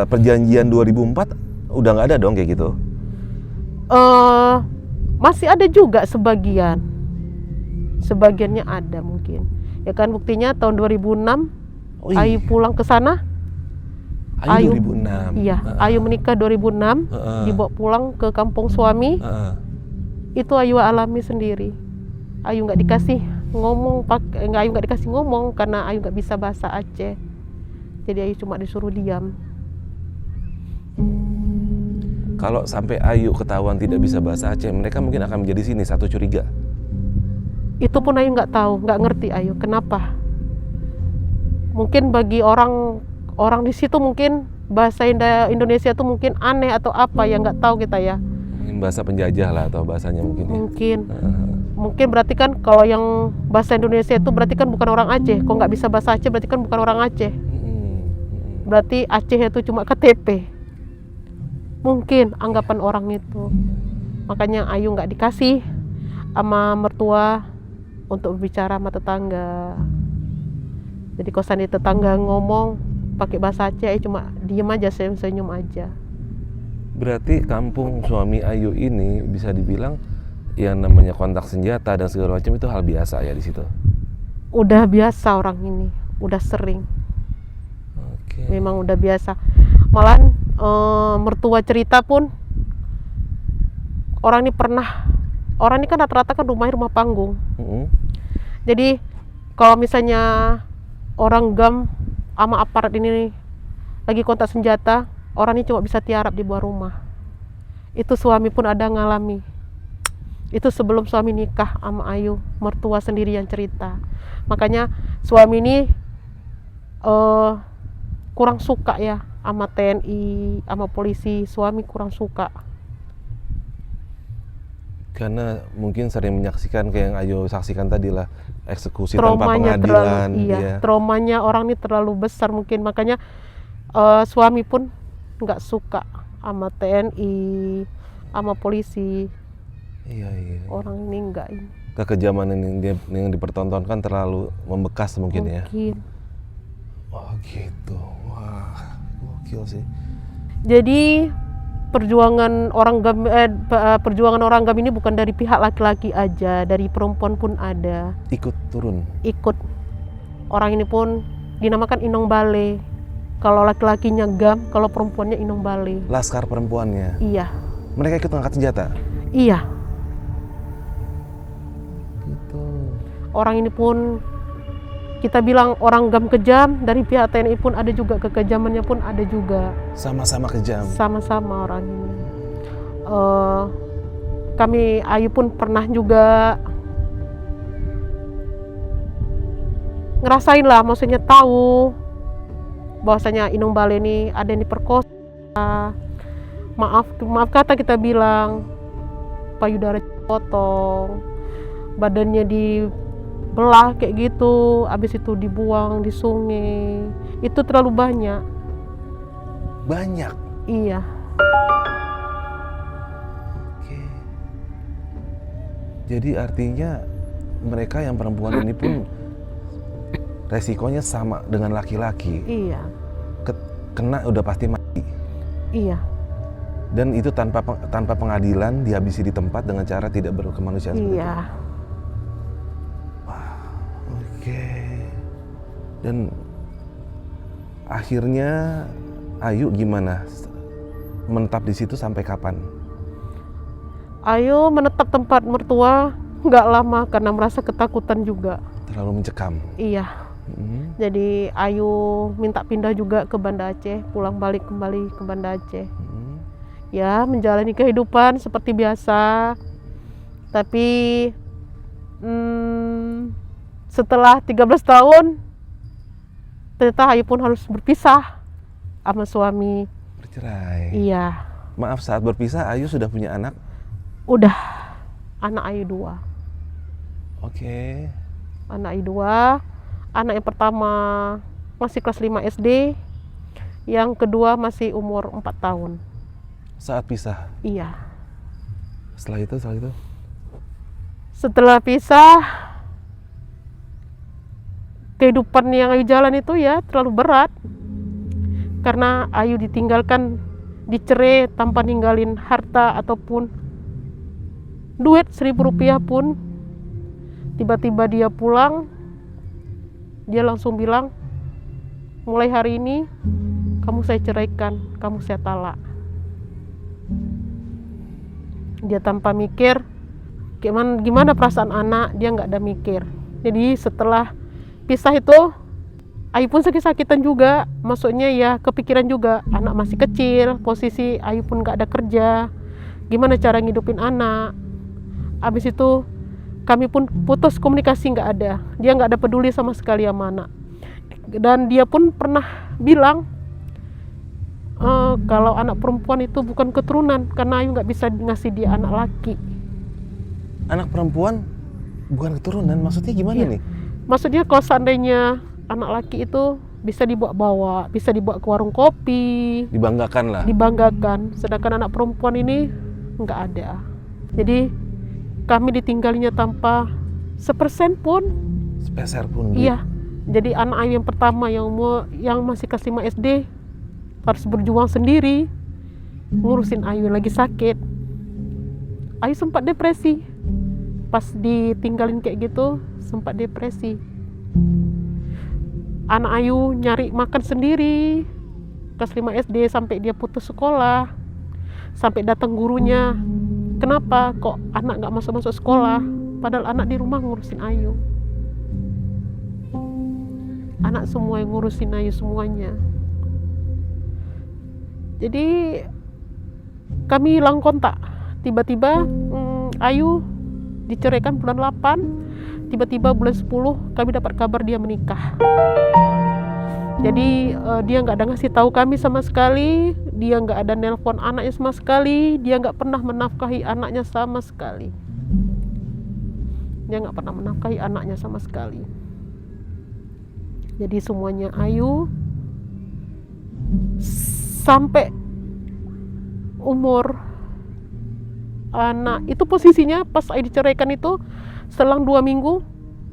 perjanjian 2004, udah gak ada dong kayak gitu? Masih ada juga sebagiannya ada mungkin. Ya kan, buktinya tahun 2006 Ayu pulang ke sana. Ayu 2006. Iya, Ayu menikah 2006, dibawa pulang ke kampung suami. Itu Ayu alami sendiri. Ayu nggak dikasih ngomong, Ayu nggak dikasih ngomong karena Ayu nggak bisa bahasa Aceh. Jadi Ayu cuma disuruh diam. Kalau sampai Ayu ketahuan tidak bisa bahasa Aceh, mereka mungkin akan menjadi sini satu curiga. Itu pun Ayu nggak tahu, nggak ngerti Ayu kenapa. Mungkin bagi orang di situ mungkin bahasa Indonesia itu mungkin aneh atau apa ya, nggak tahu kita ya. Mungkin bahasa penjajah lah atau bahasanya mungkin ya. Mungkin berarti kan kalau yang bahasa Indonesia itu berarti kan bukan orang Aceh. Kalau nggak bisa bahasa Aceh berarti kan bukan orang Aceh. Berarti Aceh itu cuma KTP. Mungkin anggapan orang itu. Makanya Ayu nggak dikasih sama mertua untuk berbicara sama tetangga. Jadi kosan di tetangga ngomong pakai bahasa Aceh, Ayu cuma diem aja, senyum aja. Berarti kampung suami Ayu ini bisa dibilang yang namanya kontak senjata dan segala macam itu hal biasa ya di situ. Udah biasa orang ini, udah sering. Memang udah biasa. Malahan mertua cerita pun orang ini kan rata-rata kan rumahnya rumah panggung. Jadi kalau misalnya orang GAM sama aparat ini lagi kontak senjata, orang ini cuma bisa tiarap di bawah rumah. Itu suami pun ada ngalami. Itu sebelum suami nikah sama Ayu, mertua sendiri yang cerita. Makanya suami ini kurang suka ya sama TNI, sama polisi. Suami kurang suka. Karena mungkin sering menyaksikan kayak yang Ayu saksikan tadi lah, eksekusi tanpa pengadilan. Traumanya orang ini terlalu besar mungkin. Makanya suami pun nggak suka sama TNI, sama polisi. Iya. Orang ini enggak ini. Kekejaman yang dipertontonkan terlalu membekas mungkin ya. Oh gitu. Wah, gokil sih. Jadi perjuangan orang GAM ini bukan dari pihak laki-laki aja, dari perempuan pun ada. Ikut turun. Ikut. Orang ini pun dinamakan Inong Bale. Kalau laki-lakinya GAM, kalau perempuannya Inong Bale. Laskar perempuannya. Iya. Mereka ikut angkat senjata. Iya. Gitu. Orang ini pun kita bilang orang GAM kejam, dari pihak TNI pun ada juga, kekejamannya pun ada juga. Sama-sama kejam. Sama-sama orang ini. Ayu pun pernah juga ngerasain lah, maksudnya tahu bahwasanya Inong Bale ini ada yang diperkosa. Maaf kata kita bilang, payudara potong, badannya dibelah kayak gitu, habis itu dibuang di sungai. Itu terlalu banyak. Banyak? Iya. Oke. Jadi artinya mereka yang perempuan ini pun resikonya sama dengan laki-laki. Iya. Kena udah pasti mati. Iya. Dan itu tanpa pengadilan, dihabisi di tempat dengan cara tidak berkemanusiaan seperti itu. Iya. Wah, oke. Dan akhirnya Ayu gimana? Menetap di situ sampai kapan? Ayu menetap tempat mertua nggak lama karena merasa ketakutan juga. Terlalu mencekam? Iya. Jadi Ayu minta pindah juga ke Banda Aceh, pulang balik kembali ke Banda Aceh. Ya, menjalani kehidupan seperti biasa. Tapi setelah 13 tahun ternyata Ayu pun harus berpisah sama suami. Bercerai? Iya. Maaf, saat berpisah Ayu sudah punya anak? Udah. Anak Ayu 2. Oke. Anak Ayu 2. Anak yang pertama masih kelas 5 SD. Yang kedua masih umur 4 tahun. Saat pisah? Iya. Setelah itu? Setelah pisah, kehidupan yang Ayu jalan itu ya terlalu berat. Karena Ayu ditinggalkan, dicerai tanpa ninggalin harta ataupun duit 1.000 rupiah pun. Tiba-tiba dia pulang, dia langsung bilang, mulai hari ini kamu saya ceraikan, kamu saya talak. Dia tanpa mikir gimana perasaan anak, dia nggak ada mikir. Jadi setelah pisah itu Ayu pun sakit-sakitan juga, maksudnya ya kepikiran juga, anak masih kecil, posisi Ayu pun nggak ada kerja, gimana cara ngidupin anak. Habis itu kami pun putus komunikasi, nggak ada, dia nggak ada peduli sama sekali sama anak. Dan dia pun pernah bilang kalau anak perempuan itu bukan keturunan, karena Ayu nggak bisa ngasih dia anak laki. Anak perempuan bukan keturunan, maksudnya gimana Iya. nih? Maksudnya kalau seandainya anak laki itu bisa dibawa-bawa, bisa dibawa ke warung kopi, Dibanggakan lah. dibanggakan. Sedangkan anak perempuan ini nggak ada. Jadi kami ditinggalinya tanpa sepersen pun. Sepeser pun. Iya. Jadi anak Ayu yang pertama yang masih kelas 5 SD harus berjuang sendiri ngurusin Ayu yang lagi sakit. Ayu sempat depresi. Pas ditinggalin kayak gitu sempat depresi. Anak Ayu nyari makan sendiri kelas 5 SD sampai dia putus sekolah, sampai datang gurunya, kenapa kok anak nggak masuk sekolah, padahal anak di rumah ngurusin Ayu. Anak semua yang ngurusin Ayu semuanya. Jadi kami hilang kontak. Tiba-tiba Ayu diceraikan bulan 8, tiba-tiba bulan 10 kami dapat kabar dia menikah. Jadi dia nggak ada ngasih tahu kami sama sekali, dia nggak ada nelpon anaknya sama sekali, dia nggak pernah menafkahi anaknya sama sekali. Dia nggak pernah menafkahi anaknya sama sekali. Jadi semuanya Ayu sampai umur anak itu posisinya pas Ayu diceraikan itu selang 2 minggu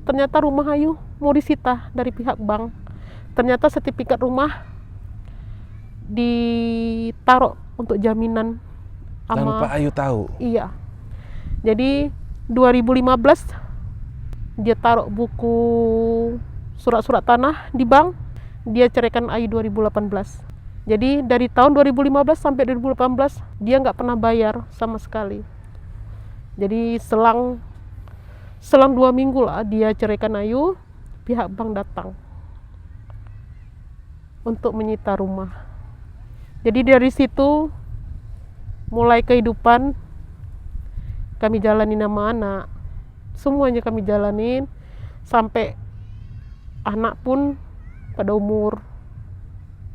ternyata rumah Ayu mau disita dari pihak bank. Ternyata sertifikat rumah ditaruh untuk jaminan Tanpa Ayu tahu. Iya. Jadi 2015 dia taruh buku surat-surat tanah di bank, dia ceraikan Ayu 2018. Jadi dari tahun 2015 sampai 2018 dia nggak pernah bayar sama sekali. Jadi selang 2 minggu lah dia ceraikan Ayu, pihak bank datang untuk menyita rumah. Jadi dari situ mulai kehidupan kami jalanin sama anak. Semuanya kami jalanin sampai anak pun pada umur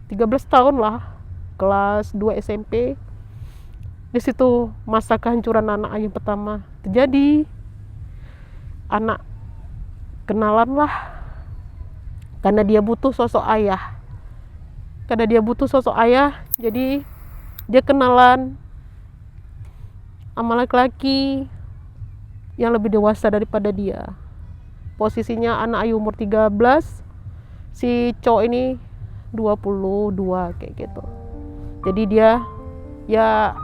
13 tahun lah, kelas 2 SMP. Di situ masa kehancuran anak Ayu pertama terjadi. Anak kenalan lah karena dia butuh sosok ayah. Jadi dia kenalan sama laki-laki yang lebih dewasa daripada dia. Posisinya anak Ayu umur 13, si cowok ini 22 kayak gitu. Jadi dia ya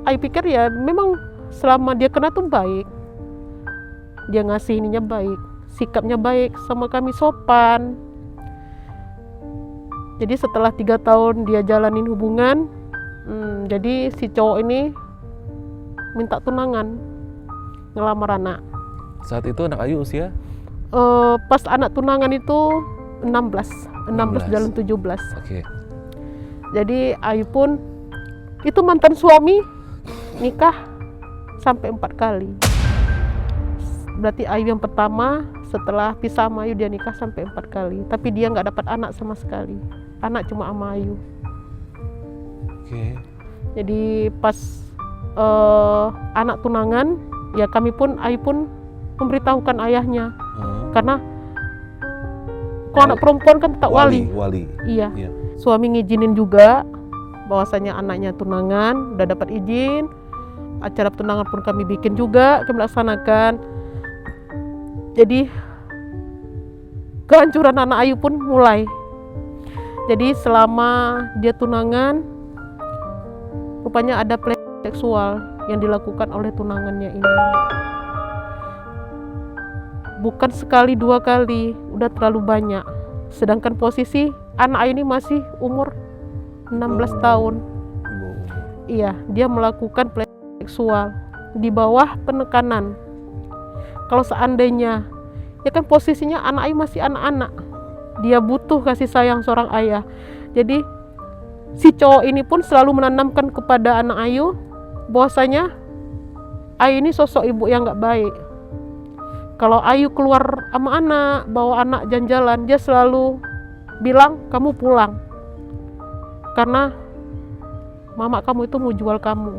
Ayu pikir ya memang selama dia kena tuh baik. Dia ngasih ininya baik, sikapnya baik sama kami, sopan. Jadi setelah 3 tahun dia jalanin hubungan, jadi si cowok ini minta tunangan, ngelamar anak. Saat itu anak Ayu usia? Pas anak tunangan itu 16 jalan 17. Oke. Jadi Ayu pun itu mantan suami nikah sampai 4 kali. Berarti Ayu yang pertama setelah pisah sama Ayu dia nikah sampai 4 kali. Tapi dia nggak dapat anak sama sekali. Anak cuma sama Ayu. Oke. Jadi pas anak tunangan ya Ayu pun memberitahukan ayahnya. Karena kalau anak perempuan kan tetap wali. Iya. Suami ngizinin juga bahwasanya anaknya tunangan, udah dapat izin. Acara tunangan pun kami bikin juga, kami laksanakan. Jadi kehancuran anak Ayu pun mulai. Jadi selama dia tunangan, rupanya ada pelecehan seksual yang dilakukan oleh tunangannya ini. Bukan sekali 2 kali, udah terlalu banyak. Sedangkan posisi anak Ayu ini masih umur 16 tahun. Iya, dia melakukan pelecehan seksual di bawah penekanan. kalau seandainya, ya kan posisinya anak Ayu masih anak-anak, dia butuh kasih sayang seorang ayah. Jadi si cowok ini pun selalu menanamkan kepada anak Ayu bahwasanya Ayu ini sosok ibu yang gak baik. Kalau Ayu keluar sama anak, bawa anak jalan-jalan, dia selalu bilang, kamu pulang, karena mama kamu itu mau jual kamu.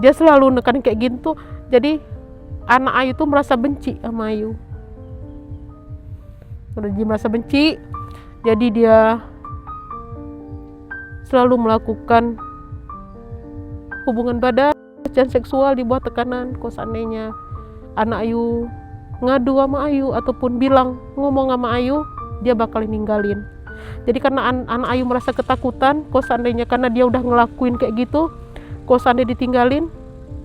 Dia selalu nekanin kayak gitu. Jadi anak Ayu tuh merasa benci sama Ayu. Udah dia merasa benci, jadi dia selalu melakukan hubungan badan dan seksual di bawah tekanan. Kalau seandainya anak Ayu ngadu sama Ayu ataupun bilang ngomong sama Ayu, dia bakal ninggalin. Jadi karena anak Ayu merasa ketakutan, kalau seandainya karena dia udah ngelakuin kayak gitu, kalau seandainya ditinggalin,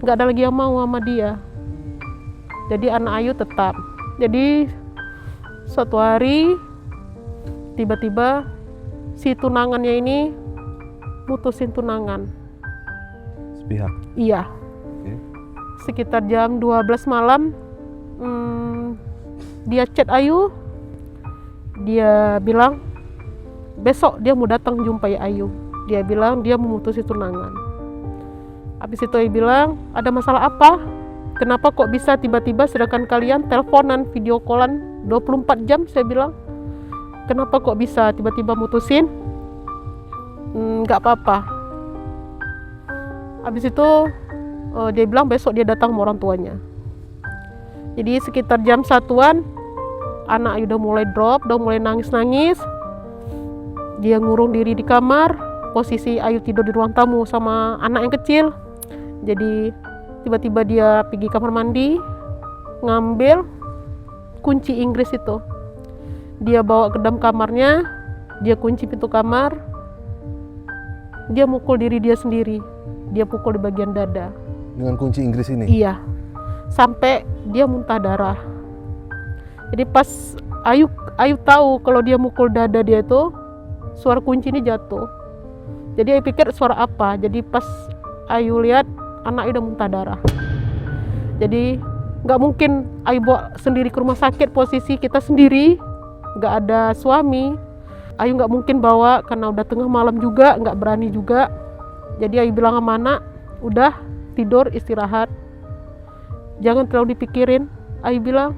nggak ada lagi yang mau sama dia. Jadi anak Ayu tetap. Jadi suatu hari tiba-tiba si tunangannya ini mutusin tunangan. Sepihak. Iya. Oke. Sekitar jam 12 malam dia chat Ayu. Dia bilang besok dia mau datang jumpai Ayu. Dia bilang dia memutusin tunangan. Habis itu Ayu bilang, ada masalah apa? Kenapa kok bisa tiba-tiba sedangkan kalian teleponan, video callan 24 jam? Saya bilang, kenapa kok bisa tiba-tiba mutusin? Nggak apa-apa. Habis itu dia bilang besok dia datang sama orang tuanya. Jadi sekitar jam 1-an anak Ayu udah mulai drop, udah mulai nangis-nangis. Dia ngurung diri di kamar. Posisi Ayu tidur di ruang tamu sama anak yang kecil. Jadi tiba-tiba dia pergi kamar mandi, ngambil kunci Inggris itu. Dia bawa ke dalam kamarnya, dia kunci pintu kamar. Dia mukul diri dia sendiri. Dia pukul di bagian dada. Dengan kunci Inggris ini? Iya. Sampai dia muntah darah. Jadi pas Ayu tahu kalau dia mukul dada dia itu, suara kunci ini jatuh. Jadi Ayu pikir suara apa. Jadi pas Ayu lihat, anak Ayu udah muntah darah. Jadi nggak mungkin Ayu bawa sendiri ke rumah sakit, posisi kita sendiri, nggak ada suami. Ayu nggak mungkin bawa karena udah tengah malam juga, nggak berani juga. Jadi Ayu bilang sama anak, udah tidur istirahat, jangan terlalu dipikirin. Ayu bilang,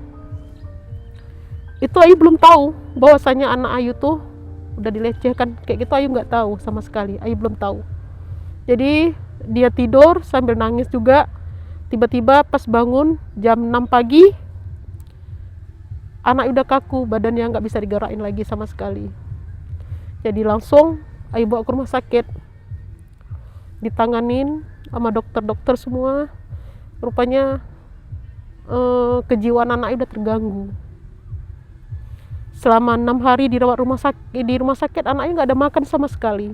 itu Ayu belum tahu bahwasanya anak Ayu tuh udah dilecehkan kayak gitu. Ayu nggak tahu sama sekali, Ayu belum tahu. Jadi dia tidur sambil nangis juga. Tiba-tiba pas bangun jam 6 pagi, anak Ayu udah kaku, badannya nggak bisa digerakin lagi sama sekali. Jadi langsung Ayu bawa ke rumah sakit, ditanganin sama dokter-dokter semua. Rupanya kejiwaan anak Ayu udah terganggu. Selama 6 hari dirawat di rumah sakit, anak Ayu nggak ada makan sama sekali.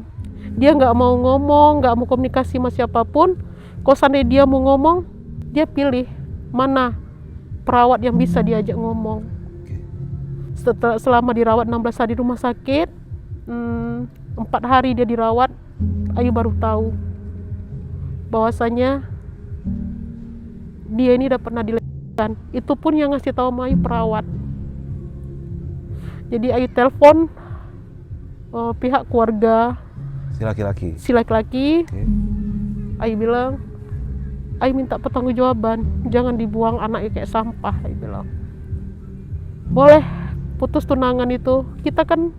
Dia nggak mau ngomong, nggak mau komunikasi sama siapapun. Kalau seandainya dia mau ngomong, dia pilih mana perawat yang bisa diajak ngomong. Selama dirawat 16 hari di rumah sakit, 4 hari dia dirawat, Ayu baru tahu bahwasanya dia ini udah pernah dilecehkan. Itu pun yang ngasih tahu sama Ayu perawat. Jadi Ayu telepon pihak keluarga si laki-laki. Okay. Ayu bilang, Ayu minta pertanggungjawaban, jangan dibuang anaknya kayak sampah. Ayu bilang, boleh putus tunangan itu, kita kan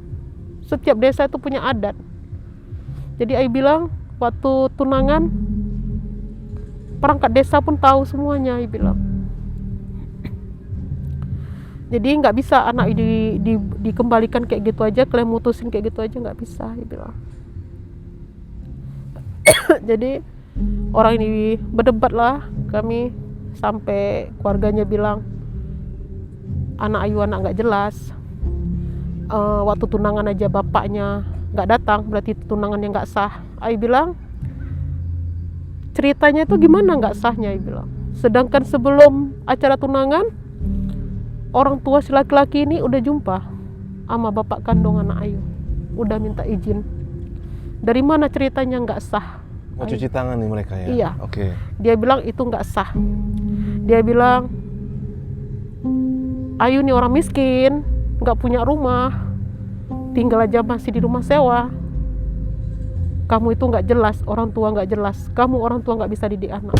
setiap desa itu punya adat. Jadi Ayu bilang, waktu tunangan perangkat desa pun tahu semuanya. Ayu bilang, jadi nggak bisa anak dikembalikan kayak gitu aja, kalian mutusin kayak gitu aja, nggak bisa. Ayu bilang. Jadi orang ini berdebat lah kami, sampai keluarganya bilang anak Ayu anak nggak jelas. Waktu tunangan aja bapaknya nggak datang, berarti tunangannya nggak sah. Ayu bilang, ceritanya itu gimana nggak sahnya? Ayu bilang, sedangkan sebelum acara tunangan, orang tua si laki-laki ini udah jumpa sama bapak kandung anak Ayu, udah minta izin. Dari mana ceritanya nggak sah? Mau cuci tangan nih mereka ya? Iya. Oke. Dia bilang itu nggak sah. Dia bilang, Ayu nih orang miskin, nggak punya rumah, tinggal aja masih di rumah sewa. Kamu itu nggak jelas, orang tua nggak jelas. Kamu orang tua nggak bisa didik anak.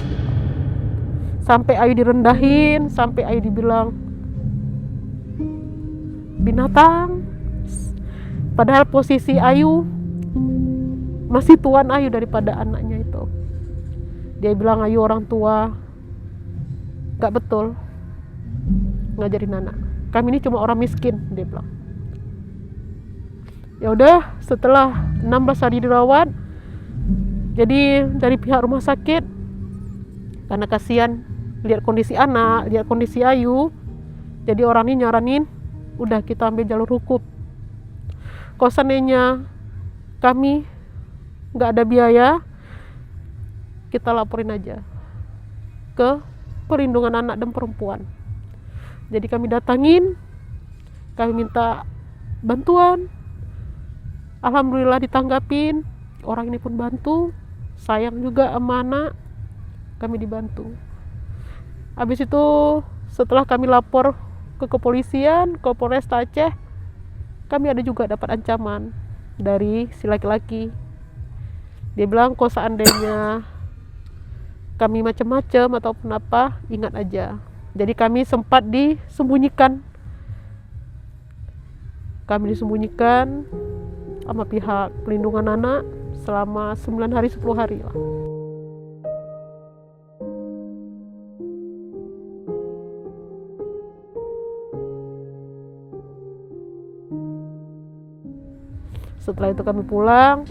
Sampai Ayu direndahin, sampai Ayu dibilang binatang. Padahal posisi Ayu masih tuan Ayu daripada anaknya itu. Dia bilang Ayu orang tua nggak betul ngajarin anak. Kami ini cuma orang miskin, dia bilang. Ya udah, setelah 16 hari dirawat, jadi dari pihak rumah sakit karena kasihan lihat kondisi anak, lihat kondisi Ayu, jadi orang ini nyaranin udah kita ambil jalur hukum. Kalau seandainya kami nggak ada biaya, kita laporin aja ke Perlindungan Anak dan Perempuan. Jadi kami datangin, kami minta bantuan. Alhamdulillah ditanggapin, orang ini pun bantu, sayang juga sama anak, kami dibantu. Habis itu setelah kami lapor ke kepolisian, ke Polresta Aceh, kami ada juga dapat ancaman dari si laki-laki. Dia bilang kalau seandainya kami macam-macam ataupun apa, ingat aja. Jadi kami sempat disembunyikan. Kami disembunyikan sama pihak Perlindungan Anak selama 9 hari 10 hari lah. Setelah itu kami pulang.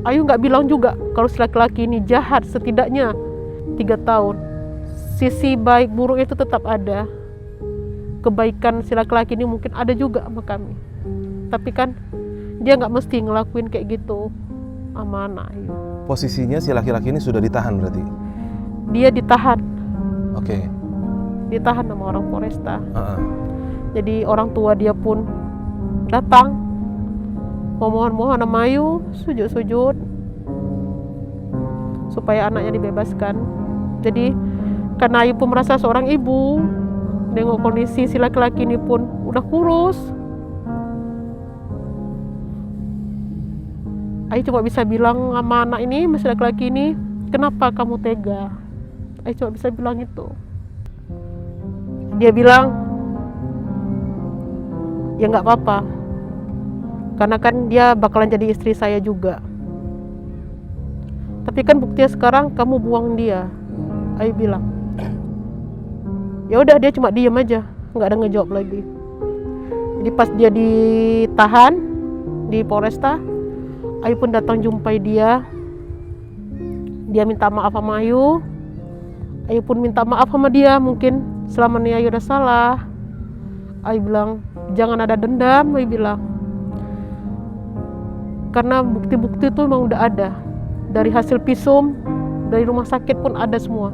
Ayu nggak bilang juga kalau si laki-laki ini jahat, setidaknya 3 tahun. Sisi baik buruk itu tetap ada. Kebaikan si laki-laki ini mungkin ada juga sama kami. Tapi kan dia nggak mesti ngelakuin kayak gitu sama anak Ayu. Posisinya si laki-laki ini sudah ditahan berarti? Dia ditahan. Oke. Ditahan sama orang Polresta. Jadi orang tua dia pun datang mohon-mohon sama Ayu, sujud-sujud supaya anaknya dibebaskan. Jadi karena Ayu pun merasa seorang ibu, nengok kondisi si laki-laki ini pun udah kurus, Ayu cuma bisa bilang sama anak ini, masih laki-laki ini, kenapa kamu tega? Ayu cuma bisa bilang itu. Dia bilang, ya nggak apa-apa, karena kan dia bakalan jadi istri saya juga. Tapi kan buktinya sekarang kamu buang dia. Ayu bilang, ya udah, dia cuma diem aja, nggak ada ngejawab lagi. Jadi pas dia ditahan di Polresta, Ayu pun datang jumpai dia. Dia minta maaf sama Ayu. Ayu pun minta maaf sama dia, mungkin selama ini Ayu udah salah. Ayu bilang, jangan ada dendam, Ayu bilang. Karena bukti-bukti itu memang udah ada. Dari hasil visum, dari rumah sakit pun ada semua.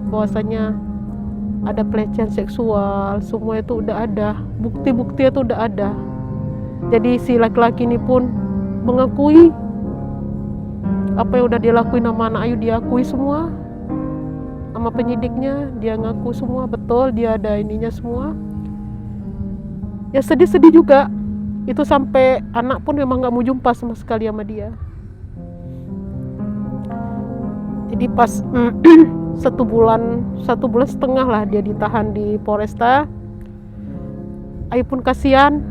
Bahwasanya ada pelecehan seksual, semua itu udah ada. Bukti-bukti itu udah ada. Jadi si laki-laki ini pun mengakui apa yang udah dia lakuin sama anak Ayu, dia akui semua. Sama penyidiknya, dia ngaku semua, betul, dia ada ininya semua. Ya sedih-sedih juga. Itu sampai anak pun memang gak mau jumpa sama sekali sama dia. Jadi pas 1 bulan setengah lah dia ditahan di Polresta. Ayu pun kasihan.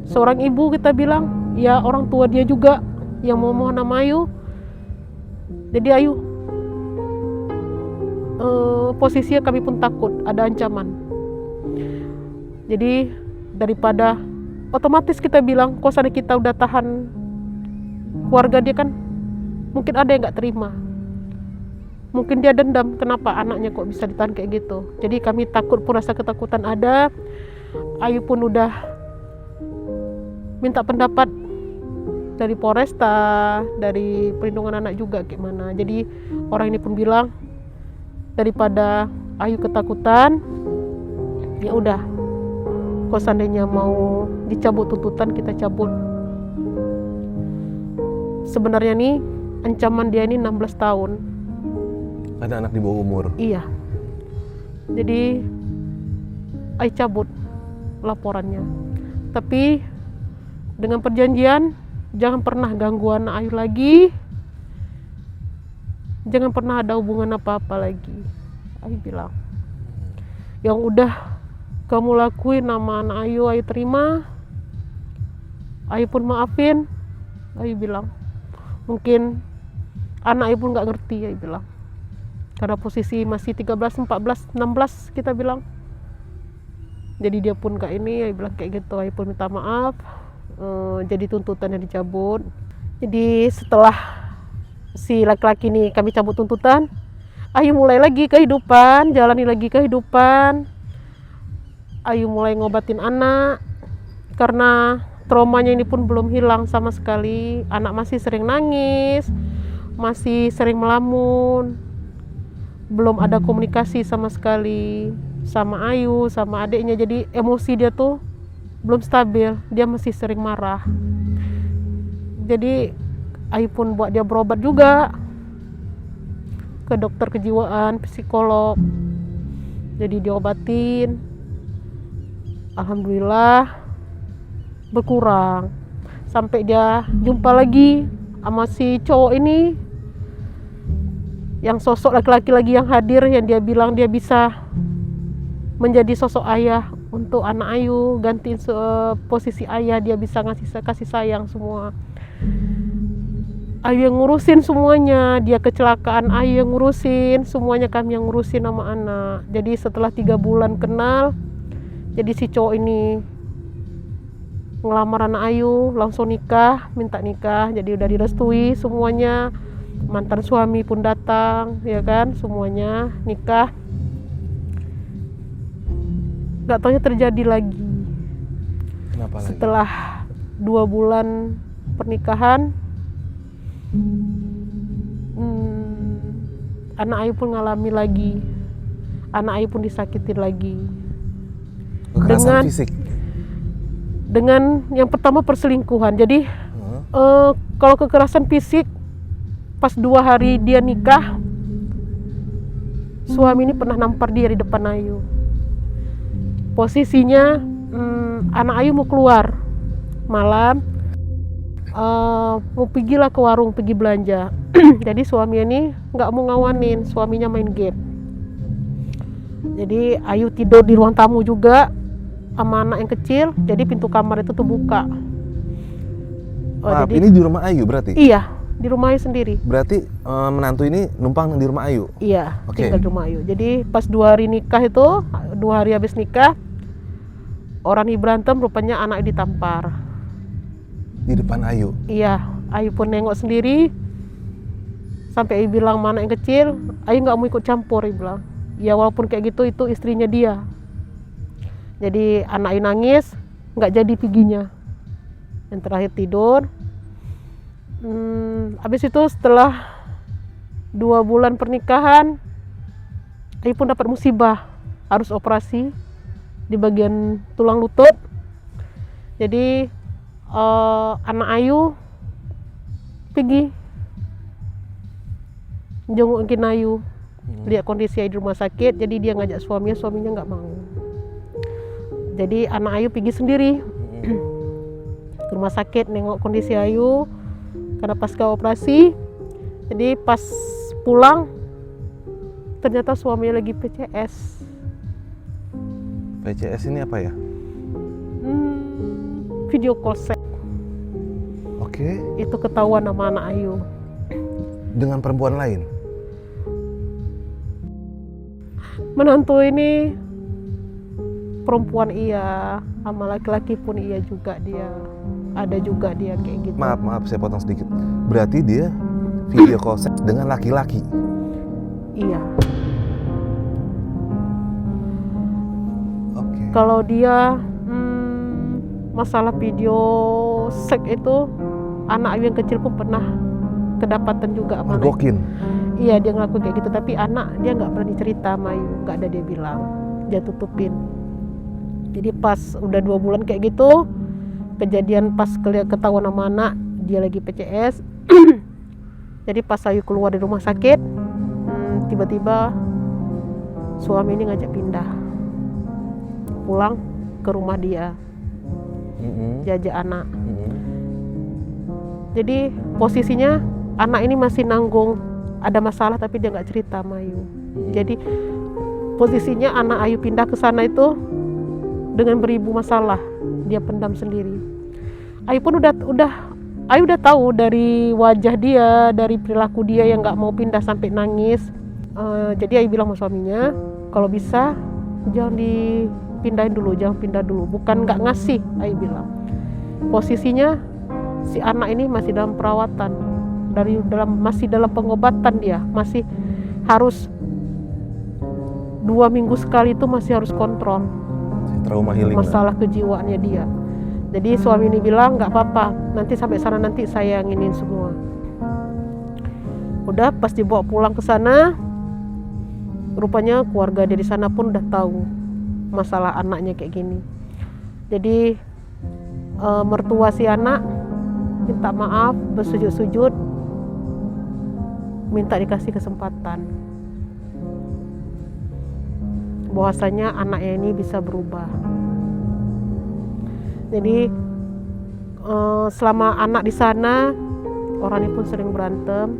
Seorang ibu kita bilang, ya orang tua dia juga yang mau mohon sama Ayu. Jadi Ayu, posisinya kami pun takut ada ancaman. Jadi daripada otomatis kita bilang, kok sana kita udah tahan keluarga dia kan, mungkin ada yang nggak terima, mungkin dia dendam kenapa anaknya kok bisa ditahan kayak gitu. Jadi kami takut pun, rasa ketakutan ada. Ayu pun udah minta pendapat dari Polresta, dari Perlindungan Anak juga gimana. Jadi orang ini pun bilang, daripada Ayu ketakutan, ya udah, kalau seandainya mau dicabut tuntutan, kita cabut. sebenarnya nih ancaman dia ini 16 tahun. Ada anak di bawah umur. Iya. Jadi Ai cabut laporannya. Tapi dengan perjanjian jangan pernah ganggu anak Ayu lagi. Jangan pernah ada hubungan apa-apa lagi. Ayu bilang. Yang udah kamu lakuin sama anak Ayu terima. Ayu pun maafin. Ayu bilang. Mungkin anak Ayu pun gak ngerti, Ayu bilang. Karena posisi masih 13, 14, 16 kita bilang. Jadi dia pun kayak ini, Ayu bilang kayak gitu. Ayu pun minta maaf. Jadi tuntutannya dicabut. Jadi setelah si laki-laki ini kami cabut tuntutan, Ayu mulai lagi kehidupan, jalani lagi kehidupan. Ayu mulai ngobatin anak. Karena traumanya ini pun belum hilang sama sekali. Anak masih sering nangis, masih sering melamun. Belum ada komunikasi sama sekali sama Ayu, sama adiknya. Jadi emosi dia tuh belum stabil, dia masih sering marah. Jadi Ayu pun buat dia berobat juga ke dokter kejiwaan, psikolog. Jadi diobatin. Alhamdulillah berkurang. Sampai dia jumpa lagi sama si cowok ini, yang sosok laki-laki lagi yang hadir, yang dia bilang dia bisa menjadi sosok ayah untuk anak Ayu, gantiin posisi ayah, dia bisa kasih sayang semua. Ayu yang ngurusin semuanya, dia kecelakaan Ayu yang ngurusin, semuanya kami yang ngurusin sama anak. Jadi setelah 3 bulan kenal, jadi si cowok ini ngelamar anak Ayu, langsung nikah, minta nikah, jadi udah direstui semuanya. Mantan suami pun datang, ya kan, semuanya nikah. Gak taunya terjadi lagi. Kenapa lagi? Setelah 2 bulan pernikahan, anak Ayu pun ngalami lagi. Anak Ayu pun disakitin lagi. Kekerasan fisik? Dengan yang pertama perselingkuhan. Jadi kalau kekerasan fisik, pas 2 hari dia nikah, suami ini pernah nampar dia di depan Ayu. Posisinya anak Ayu mau keluar malam, mau pergilah ke warung, pergi belanja. Jadi suami ini nggak mau ngawanin, suaminya main game. Jadi Ayu tidur di ruang tamu juga sama anak yang kecil, jadi pintu kamar itu terbuka. Maaf, jadi, ini di rumah Ayu berarti? Iya, di rumah Ayu sendiri. Berarti menantu ini numpang di rumah Ayu? Iya, Oke. tinggal di rumah Ayu. Jadi pas 2 hari nikah itu, 2 hari habis nikah, orang ini berantem, rupanya anak ditampar. Di depan Ayu? Iya, Ayu pun nengok sendiri. Sampai Ayu bilang sama anak yang kecil, Ayu nggak mau ikut campur, Ayu bilang. Ya walaupun kayak gitu, itu istrinya dia. Jadi anak Ayu nangis, nggak jadi piginya. Yang terakhir tidur. Habis itu setelah 2 bulan pernikahan, Ayu pun dapat musibah, harus operasi di bagian tulang lutut. Jadi anak Ayu pergi jengukin Ayu, lihat kondisi Ayu di rumah sakit. Jadi dia ngajak suaminya nggak mau. Jadi anak Ayu pergi sendiri ke rumah sakit nengok kondisi Ayu karena pasca operasi. Jadi pas pulang ternyata suaminya lagi PCS. PCS ini apa ya? Video call sex. Oke. Itu ketahuan sama anak Ayu. Dengan perempuan lain? Menantu ini perempuan iya, sama laki-laki pun iya juga dia. Ada juga dia kayak gitu. Maaf, saya potong sedikit. Berarti dia video call seks dengan laki-laki? Iya. Oke. Kalau dia masalah video seks itu, anak Ayu yang kecil pun pernah kedapatan juga sama anak. Mergokin? Iya, dia ngelakuin kayak gitu, tapi anak dia nggak berani cerita sama Ayu, nggak ada dia bilang, dia tutupin. Jadi pas udah 2 bulan kayak gitu, kejadian pas ketahuan sama anak dia lagi PCS, Jadi pas Ayu keluar dari rumah sakit, tiba-tiba suami ini ngajak pindah pulang ke rumah dia, jajak anak. Jadi posisinya anak ini masih nanggung ada masalah tapi dia nggak cerita sama Ayu. Jadi posisinya anak Ayu pindah ke sana itu dengan beribu masalah, dia pendam sendiri. Ayu pun Ayu udah tahu dari wajah dia, dari perilaku dia yang nggak mau pindah sampai nangis. Jadi Ayu bilang sama suaminya, kalau bisa jangan dipindahin dulu, jangan pindah dulu. Bukan nggak ngasih, Ayu bilang. Posisinya si anak ini masih dalam perawatan, masih dalam pengobatan, dia masih harus 2 minggu sekali itu masih harus kontrol trauma healing masalah kejiwaannya dia. Jadi suami ini bilang nggak apa-apa, nanti sampai sana nanti saya yang iniin semua. Udah pas dibawa pulang ke sana, rupanya keluarga dia di sana pun udah tahu masalah anaknya kayak gini. Jadi mertua si anak minta maaf, bersujud-sujud, minta dikasih kesempatan bahwasanya anaknya ini bisa berubah. Jadi selama anak di sana, orang ini pun sering berantem.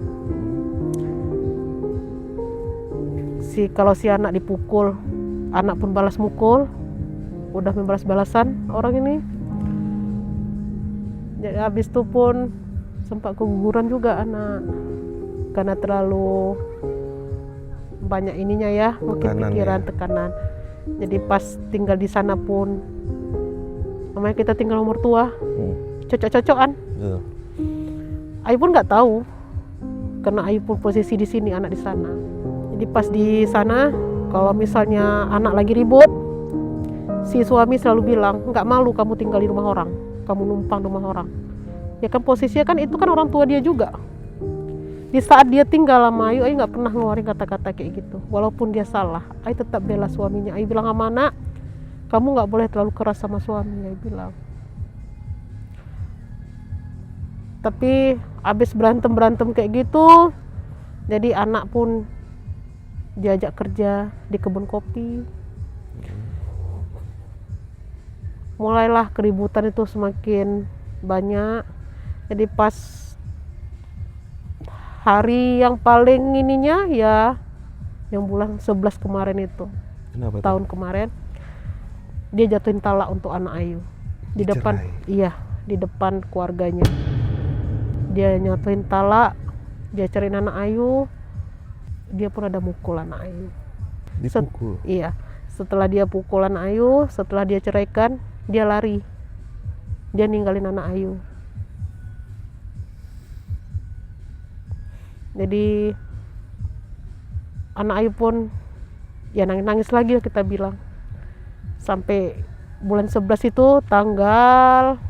Kalau si anak dipukul, anak pun balas mukul, udah membalas-balasan orang ini. Jadi habis itu pun sempat keguguran juga anak karena terlalu banyak ininya ya, mungkin pikiran, tekanan. Jadi pas tinggal di sana pun, namanya kita tinggal umur tua, cocok-cocokan. Ayu pun nggak tahu, karena Ayu pun posisi di sini, anak di sana. Jadi pas di sana, kalau misalnya anak lagi ribut, si suami selalu bilang, nggak malu kamu tinggal di rumah orang, kamu numpang di rumah orang. Ya kan posisinya kan itu kan orang tua dia juga. Di saat dia tinggal sama Ayu nggak pernah ngeluarin kata-kata kayak gitu. Walaupun dia salah, Ayu tetap bela suaminya. Ayu bilang sama anak, kamu nggak boleh terlalu keras sama suami, Ayu bilang. Tapi abis berantem kayak gitu, jadi anak pun diajak kerja di kebun kopi. Mulailah keributan itu semakin banyak. Jadi pas hari yang paling ininya ya yang bulan 11 kemarin itu. Kenapa tahun kemarin dia jatuhin talak untuk anak Ayu di depan, iya, di depan keluarganya. Dia nyatuin talak, dia cariin anak Ayu, dia pun ada mukul anak Ayu. Dipukul? Iya, setelah dia pukul anak Ayu, setelah dia ceraikan, dia lari, dia ninggalin anak Ayu. Jadi anak Ayu pun ya nangis lagi, kita bilang. Sampai bulan 11 itu tanggal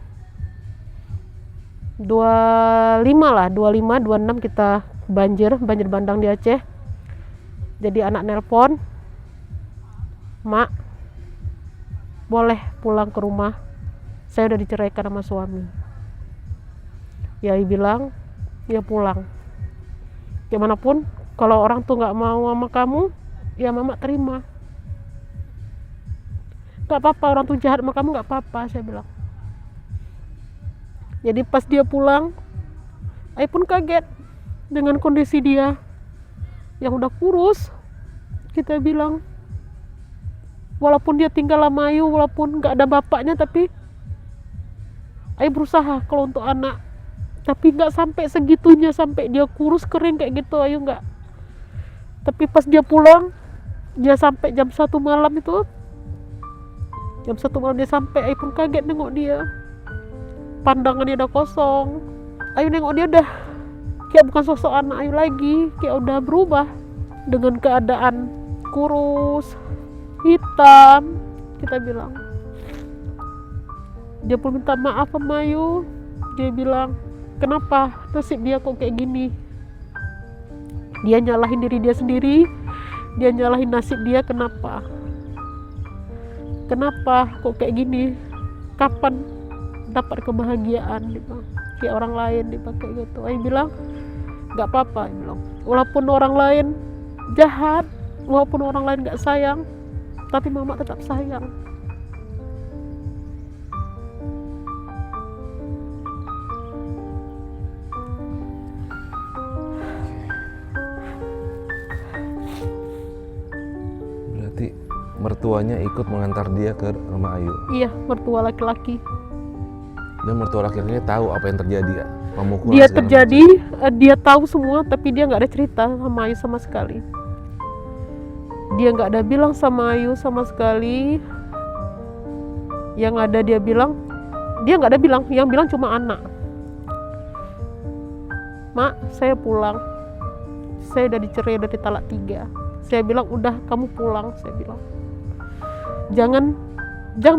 25 lah, 25, 26 kita banjir bandang di Aceh. Jadi anak nelpon, "Mak, boleh pulang ke rumah, saya udah diceraikan sama suami." Ya Ayu bilang, ya pulang. Gimana pun kalau orang tuh nggak mau sama kamu, ya mama terima. Nggak apa-apa, orang tuh jahat sama kamu nggak apa-apa, saya bilang. Jadi pas dia pulang, Ayu pun kaget dengan kondisi dia yang udah kurus. Kita bilang, walaupun dia tinggal sama Ayu, walaupun nggak ada bapaknya, tapi Ayu berusaha kalau untuk anak. Tapi nggak sampai segitunya, sampai dia kurus kering kayak gitu, Ayu nggak. Tapi pas dia pulang, dia sampai jam 1 malam itu, jam 1 malam dia sampai, Ayu pun kaget nengok dia. Pandangannya udah kosong. Ayu nengok dia udah kayak bukan sosok anak Ayu lagi, kayak udah berubah dengan keadaan kurus, hitam. Kita bilang, dia pun minta maaf sama Ayu. Dia bilang, kenapa nasib dia kok kayak gini? Dia nyalahin diri dia sendiri, dia nyalahin nasib dia. Kenapa kok kayak gini? Kapan dapat kebahagiaan? kayak orang lain dipakai gitu. Ayu bilang nggak apa-apa, Ayu bilang walaupun orang lain jahat, walaupun orang lain nggak sayang, tapi mama tetap sayang. Berarti mertuanya ikut mengantar dia ke rumah Ayu. Iya, mertua laki-laki. Dan mertua laki-lakinya tahu apa yang terjadi ya? Pemukulan Dia segala terjadi, dia tahu semua, tapi dia nggak ada cerita sama Ayu sama sekali. Dia nggak ada bilang sama Ayu sama sekali. Yang ada dia nggak ada bilang, yang bilang cuma anak. Mak, saya pulang. Saya udah dicerai, udah ditalak 3. Saya bilang udah, kamu pulang. Saya bilang jangan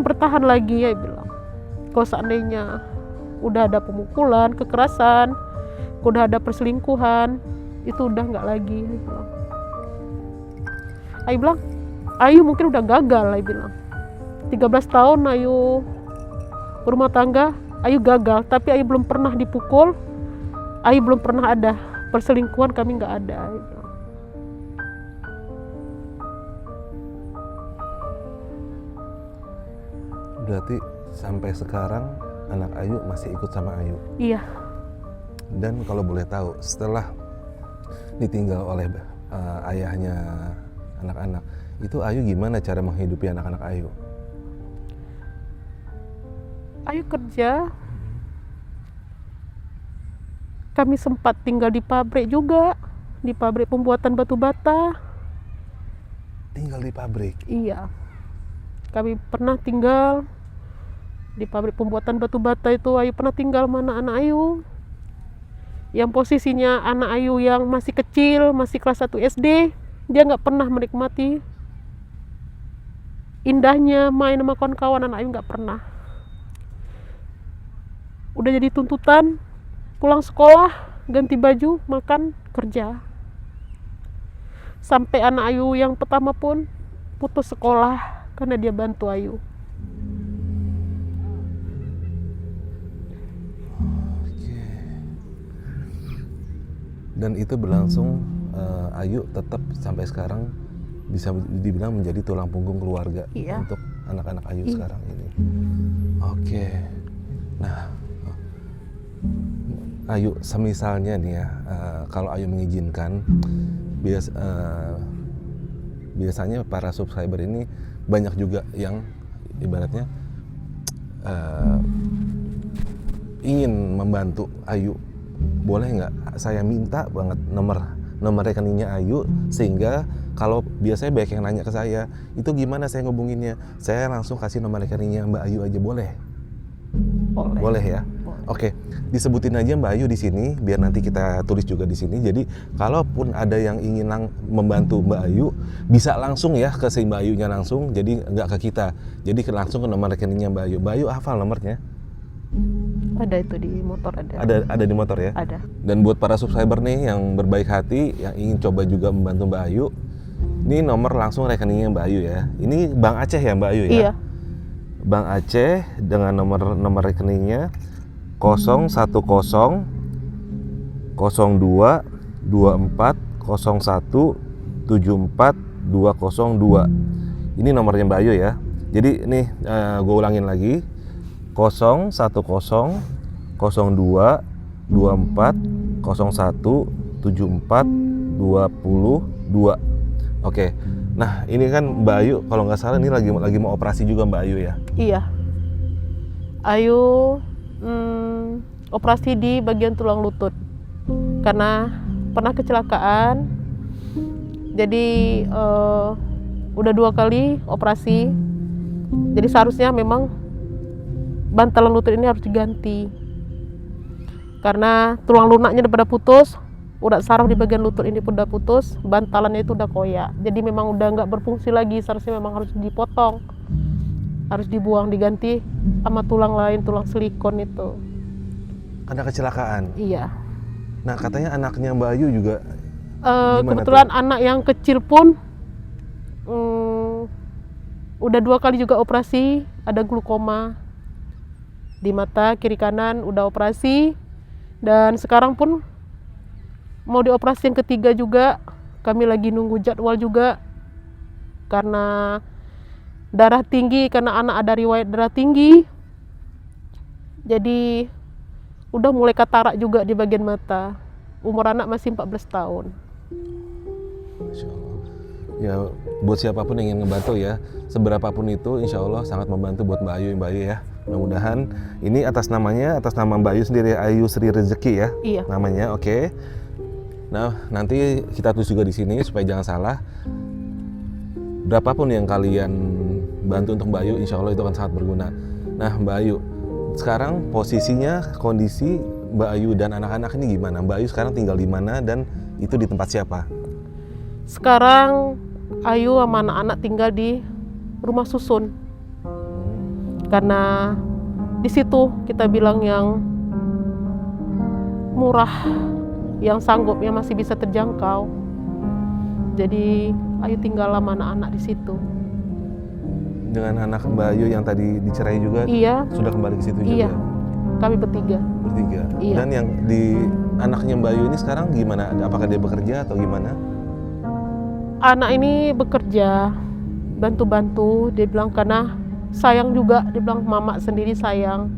bertahan lagi ya, bilang. Kalau seandainya udah ada pemukulan, kekerasan, udah ada perselingkuhan, itu udah nggak lagi. Ayu bilang, Ayu mungkin udah gagal. Ayu bilang 13 tahun Ayu berumah tangga, Ayu gagal, tapi Ayu belum pernah dipukul, Ayu belum pernah ada perselingkuhan, kami nggak ada. Ayu bilang. Berarti sampai sekarang anak Ayu masih ikut sama Ayu. Iya. Dan kalau boleh tahu, setelah ditinggal oleh ayahnya anak-anak, itu Ayu gimana cara menghidupi anak-anak Ayu? Ayu kerja. Kami sempat tinggal di pabrik juga, di pabrik pembuatan batu bata. Tinggal di pabrik? Iya. Kami pernah tinggal di pabrik pembuatan batu bata itu. Ayu pernah tinggal sama anak-anak Ayu. Yang posisinya anak Ayu yang masih kecil, masih kelas 1 SD, dia nggak pernah menikmati indahnya main sama kawan-kawan. Anak Ayu nggak pernah. Udah jadi tuntutan, pulang sekolah, ganti baju, makan, kerja. Sampai anak Ayu yang pertama pun putus sekolah karena dia bantu Ayu. Dan itu berlangsung, Ayu tetap sampai sekarang bisa dibilang menjadi tulang punggung keluarga. Iya. Untuk anak-anak Ayu Iya. sekarang ini. Oke. Nah, Ayu, semisalnya nih ya, kalau Ayu mengizinkan, biasanya para subscriber ini banyak juga yang ibaratnya ingin membantu Ayu. Boleh nggak saya minta banget nomor rekeningnya Ayu, sehingga kalau biasanya banyak yang nanya ke saya, itu gimana saya ngubunginnya? Saya langsung kasih nomor rekeningnya Mbak Ayu aja, boleh? Boleh. Boleh ya? Boleh. Oke, disebutin aja Mbak Ayu di sini, biar nanti kita tulis juga di sini. Jadi kalaupun ada yang ingin membantu Mbak Ayu, bisa langsung ya ke si Mbak Ayunya langsung. Jadi nggak ke kita. Jadi langsung ke nomor rekeningnya Mbak Ayu. Mbak Ayu hafal nomornya? Ada itu di motor, ada. Ada di motor ya? Ada. Dan buat para subscriber nih yang berbaik hati, yang ingin coba juga membantu Mbak Ayu, ini nomor langsung rekeningnya Mbak Ayu ya. Ini Bang Aceh ya Mbak Ayu ya? Iya. Bang Aceh dengan nomor rekeningnya 010 02 24 01 74 202. Ini nomornya Mbak Ayu ya. Jadi ini gue ulangin lagi, 010 02 24 01 74 22. Oke. Nah, ini kan Mbak Ayu kalau nggak salah ini lagi mau operasi juga Mbak Ayu ya? Iya. Ayu operasi di bagian tulang lutut karena pernah kecelakaan. Jadi udah 2 kali operasi. Jadi seharusnya memang bantalan lutut ini harus diganti karena tulang lunaknya udah pada putus, udah saraf di bagian lutut ini pun udah putus, bantalannya itu udah koyak, jadi memang udah nggak berfungsi lagi. Seharusnya memang harus dipotong, harus dibuang, diganti sama tulang lain, tulang silikon itu. Karena kecelakaan? Iya. Nah, katanya anaknya Mbak Ayu juga kebetulan tuh? Anak yang kecil pun udah 2 kali juga operasi, ada glukoma di mata kiri kanan udah operasi, Dan sekarang pun mau dioperasi yang ketiga juga, kami lagi nunggu jadwal juga karena darah tinggi, karena anak ada riwayat darah tinggi. Jadi udah mulai katarak juga di bagian mata. Umur anak masih 14 tahun. Masya Allah. Ya, buat siapapun yang ingin ngebantu ya, seberapapun itu insya Allah sangat membantu buat Mbak Ayu ya. Mudah-mudahan ini atas nama Mbak Ayu sendiri, Ayu Sri Rezeki ya. Iya. Namanya, oke. Nah, nanti kita tulis juga di sini supaya jangan salah. Berapapun yang kalian bantu untuk Mbak Ayu, insya Allah itu akan sangat berguna. Nah, Mbak Ayu, sekarang posisinya, kondisi Mbak Ayu dan anak-anak ini gimana? Mbak Ayu sekarang tinggal di mana dan itu di tempat siapa? Sekarang Ayu sama anak-anak tinggal di rumah susun. Karena di situ kita bilang yang murah, yang sanggup, yang masih bisa terjangkau. Jadi Ayu tinggal sama anak-anak di situ. Dengan anak Mbak Ayu yang tadi dicerai juga? Iya. Sudah kembali ke situ Iya. juga? Kami bertiga. Iya. Dan yang di anaknya Mbak Ayu ini sekarang gimana? Apakah dia bekerja atau gimana? Anak ini bekerja, bantu-bantu, dia bilang karena sayang juga, dia bilang mama sendiri sayang.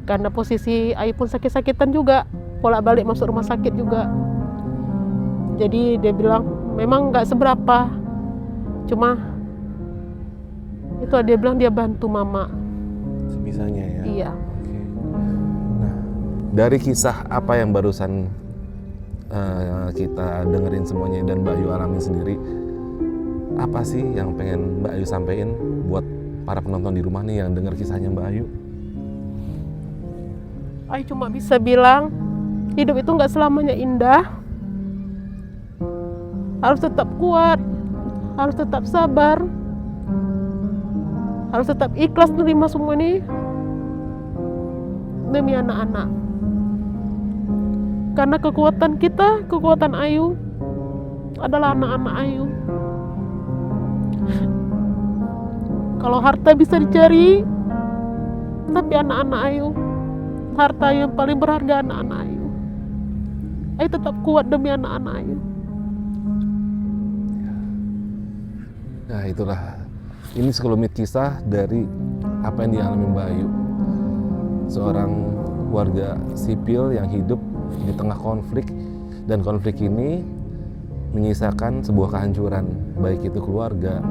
Karena posisi Ayu pun sakit-sakitan juga, bolak-balik masuk rumah sakit juga. Jadi dia bilang memang nggak seberapa, cuma itu dia bilang dia bantu mama. Sebisanya ya? Iya. Oke. Nah, dari kisah apa yang barusan kita dengerin semuanya dan Mbak Ayu alamin sendiri, apa sih yang pengen Mbak Ayu sampein buat para penonton di rumah nih yang denger kisahnya Mbak Ayu? Ayu cuma bisa bilang hidup itu nggak selamanya indah, harus tetap kuat, harus tetap sabar, harus tetap ikhlas menerima semua ini demi anak-anak. Karena kekuatan kita, kekuatan Ayu adalah anak-anak Ayu. Kalau harta bisa dicari, tapi anak-anak Ayu, harta yang paling berharga anak-anak Ayu. Ayu tetap kuat demi anak-anak Ayu. Nah itulah, ini sekelumit kisah dari apa yang dialami Mbak Ayu, seorang warga sipil yang hidup di tengah konflik, dan konflik ini menyisakan sebuah kehancuran, baik itu keluarga,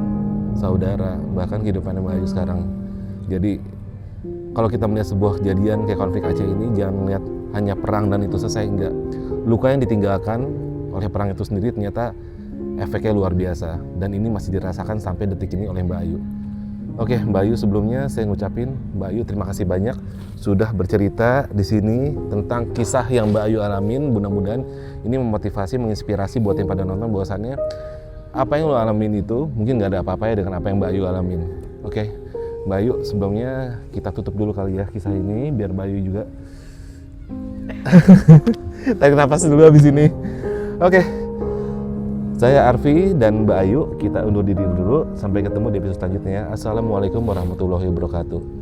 saudara, bahkan kehidupan Mbak Ayu sekarang. Jadi kalau kita melihat sebuah kejadian kayak konflik Aceh ini, jangan melihat hanya perang dan itu selesai, enggak. Luka yang ditinggalkan oleh perang itu sendiri ternyata efeknya luar biasa, dan ini masih dirasakan sampai detik ini oleh Mbak Ayu. Oke, Mbak Ayu, sebelumnya saya ngucapin Mbak Ayu terima kasih banyak sudah bercerita di sini tentang kisah yang Mbak Ayu alamin. Mudah-mudahan ini memotivasi, menginspirasi buat yang pada nonton bahwasannya apa yang lo alamin itu mungkin nggak ada apa-apanya dengan apa yang Mbak Ayu alamin. Oke, Mbak Ayu, sebelumnya kita tutup dulu kali ya kisah ini biar Mbak Ayu juga tarik nafas dulu habis ini. Oke. Saya Arfi dan Mbak Ayu, kita undur diri dulu. Sampai ketemu di episode selanjutnya. Assalamualaikum warahmatullahi wabarakatuh.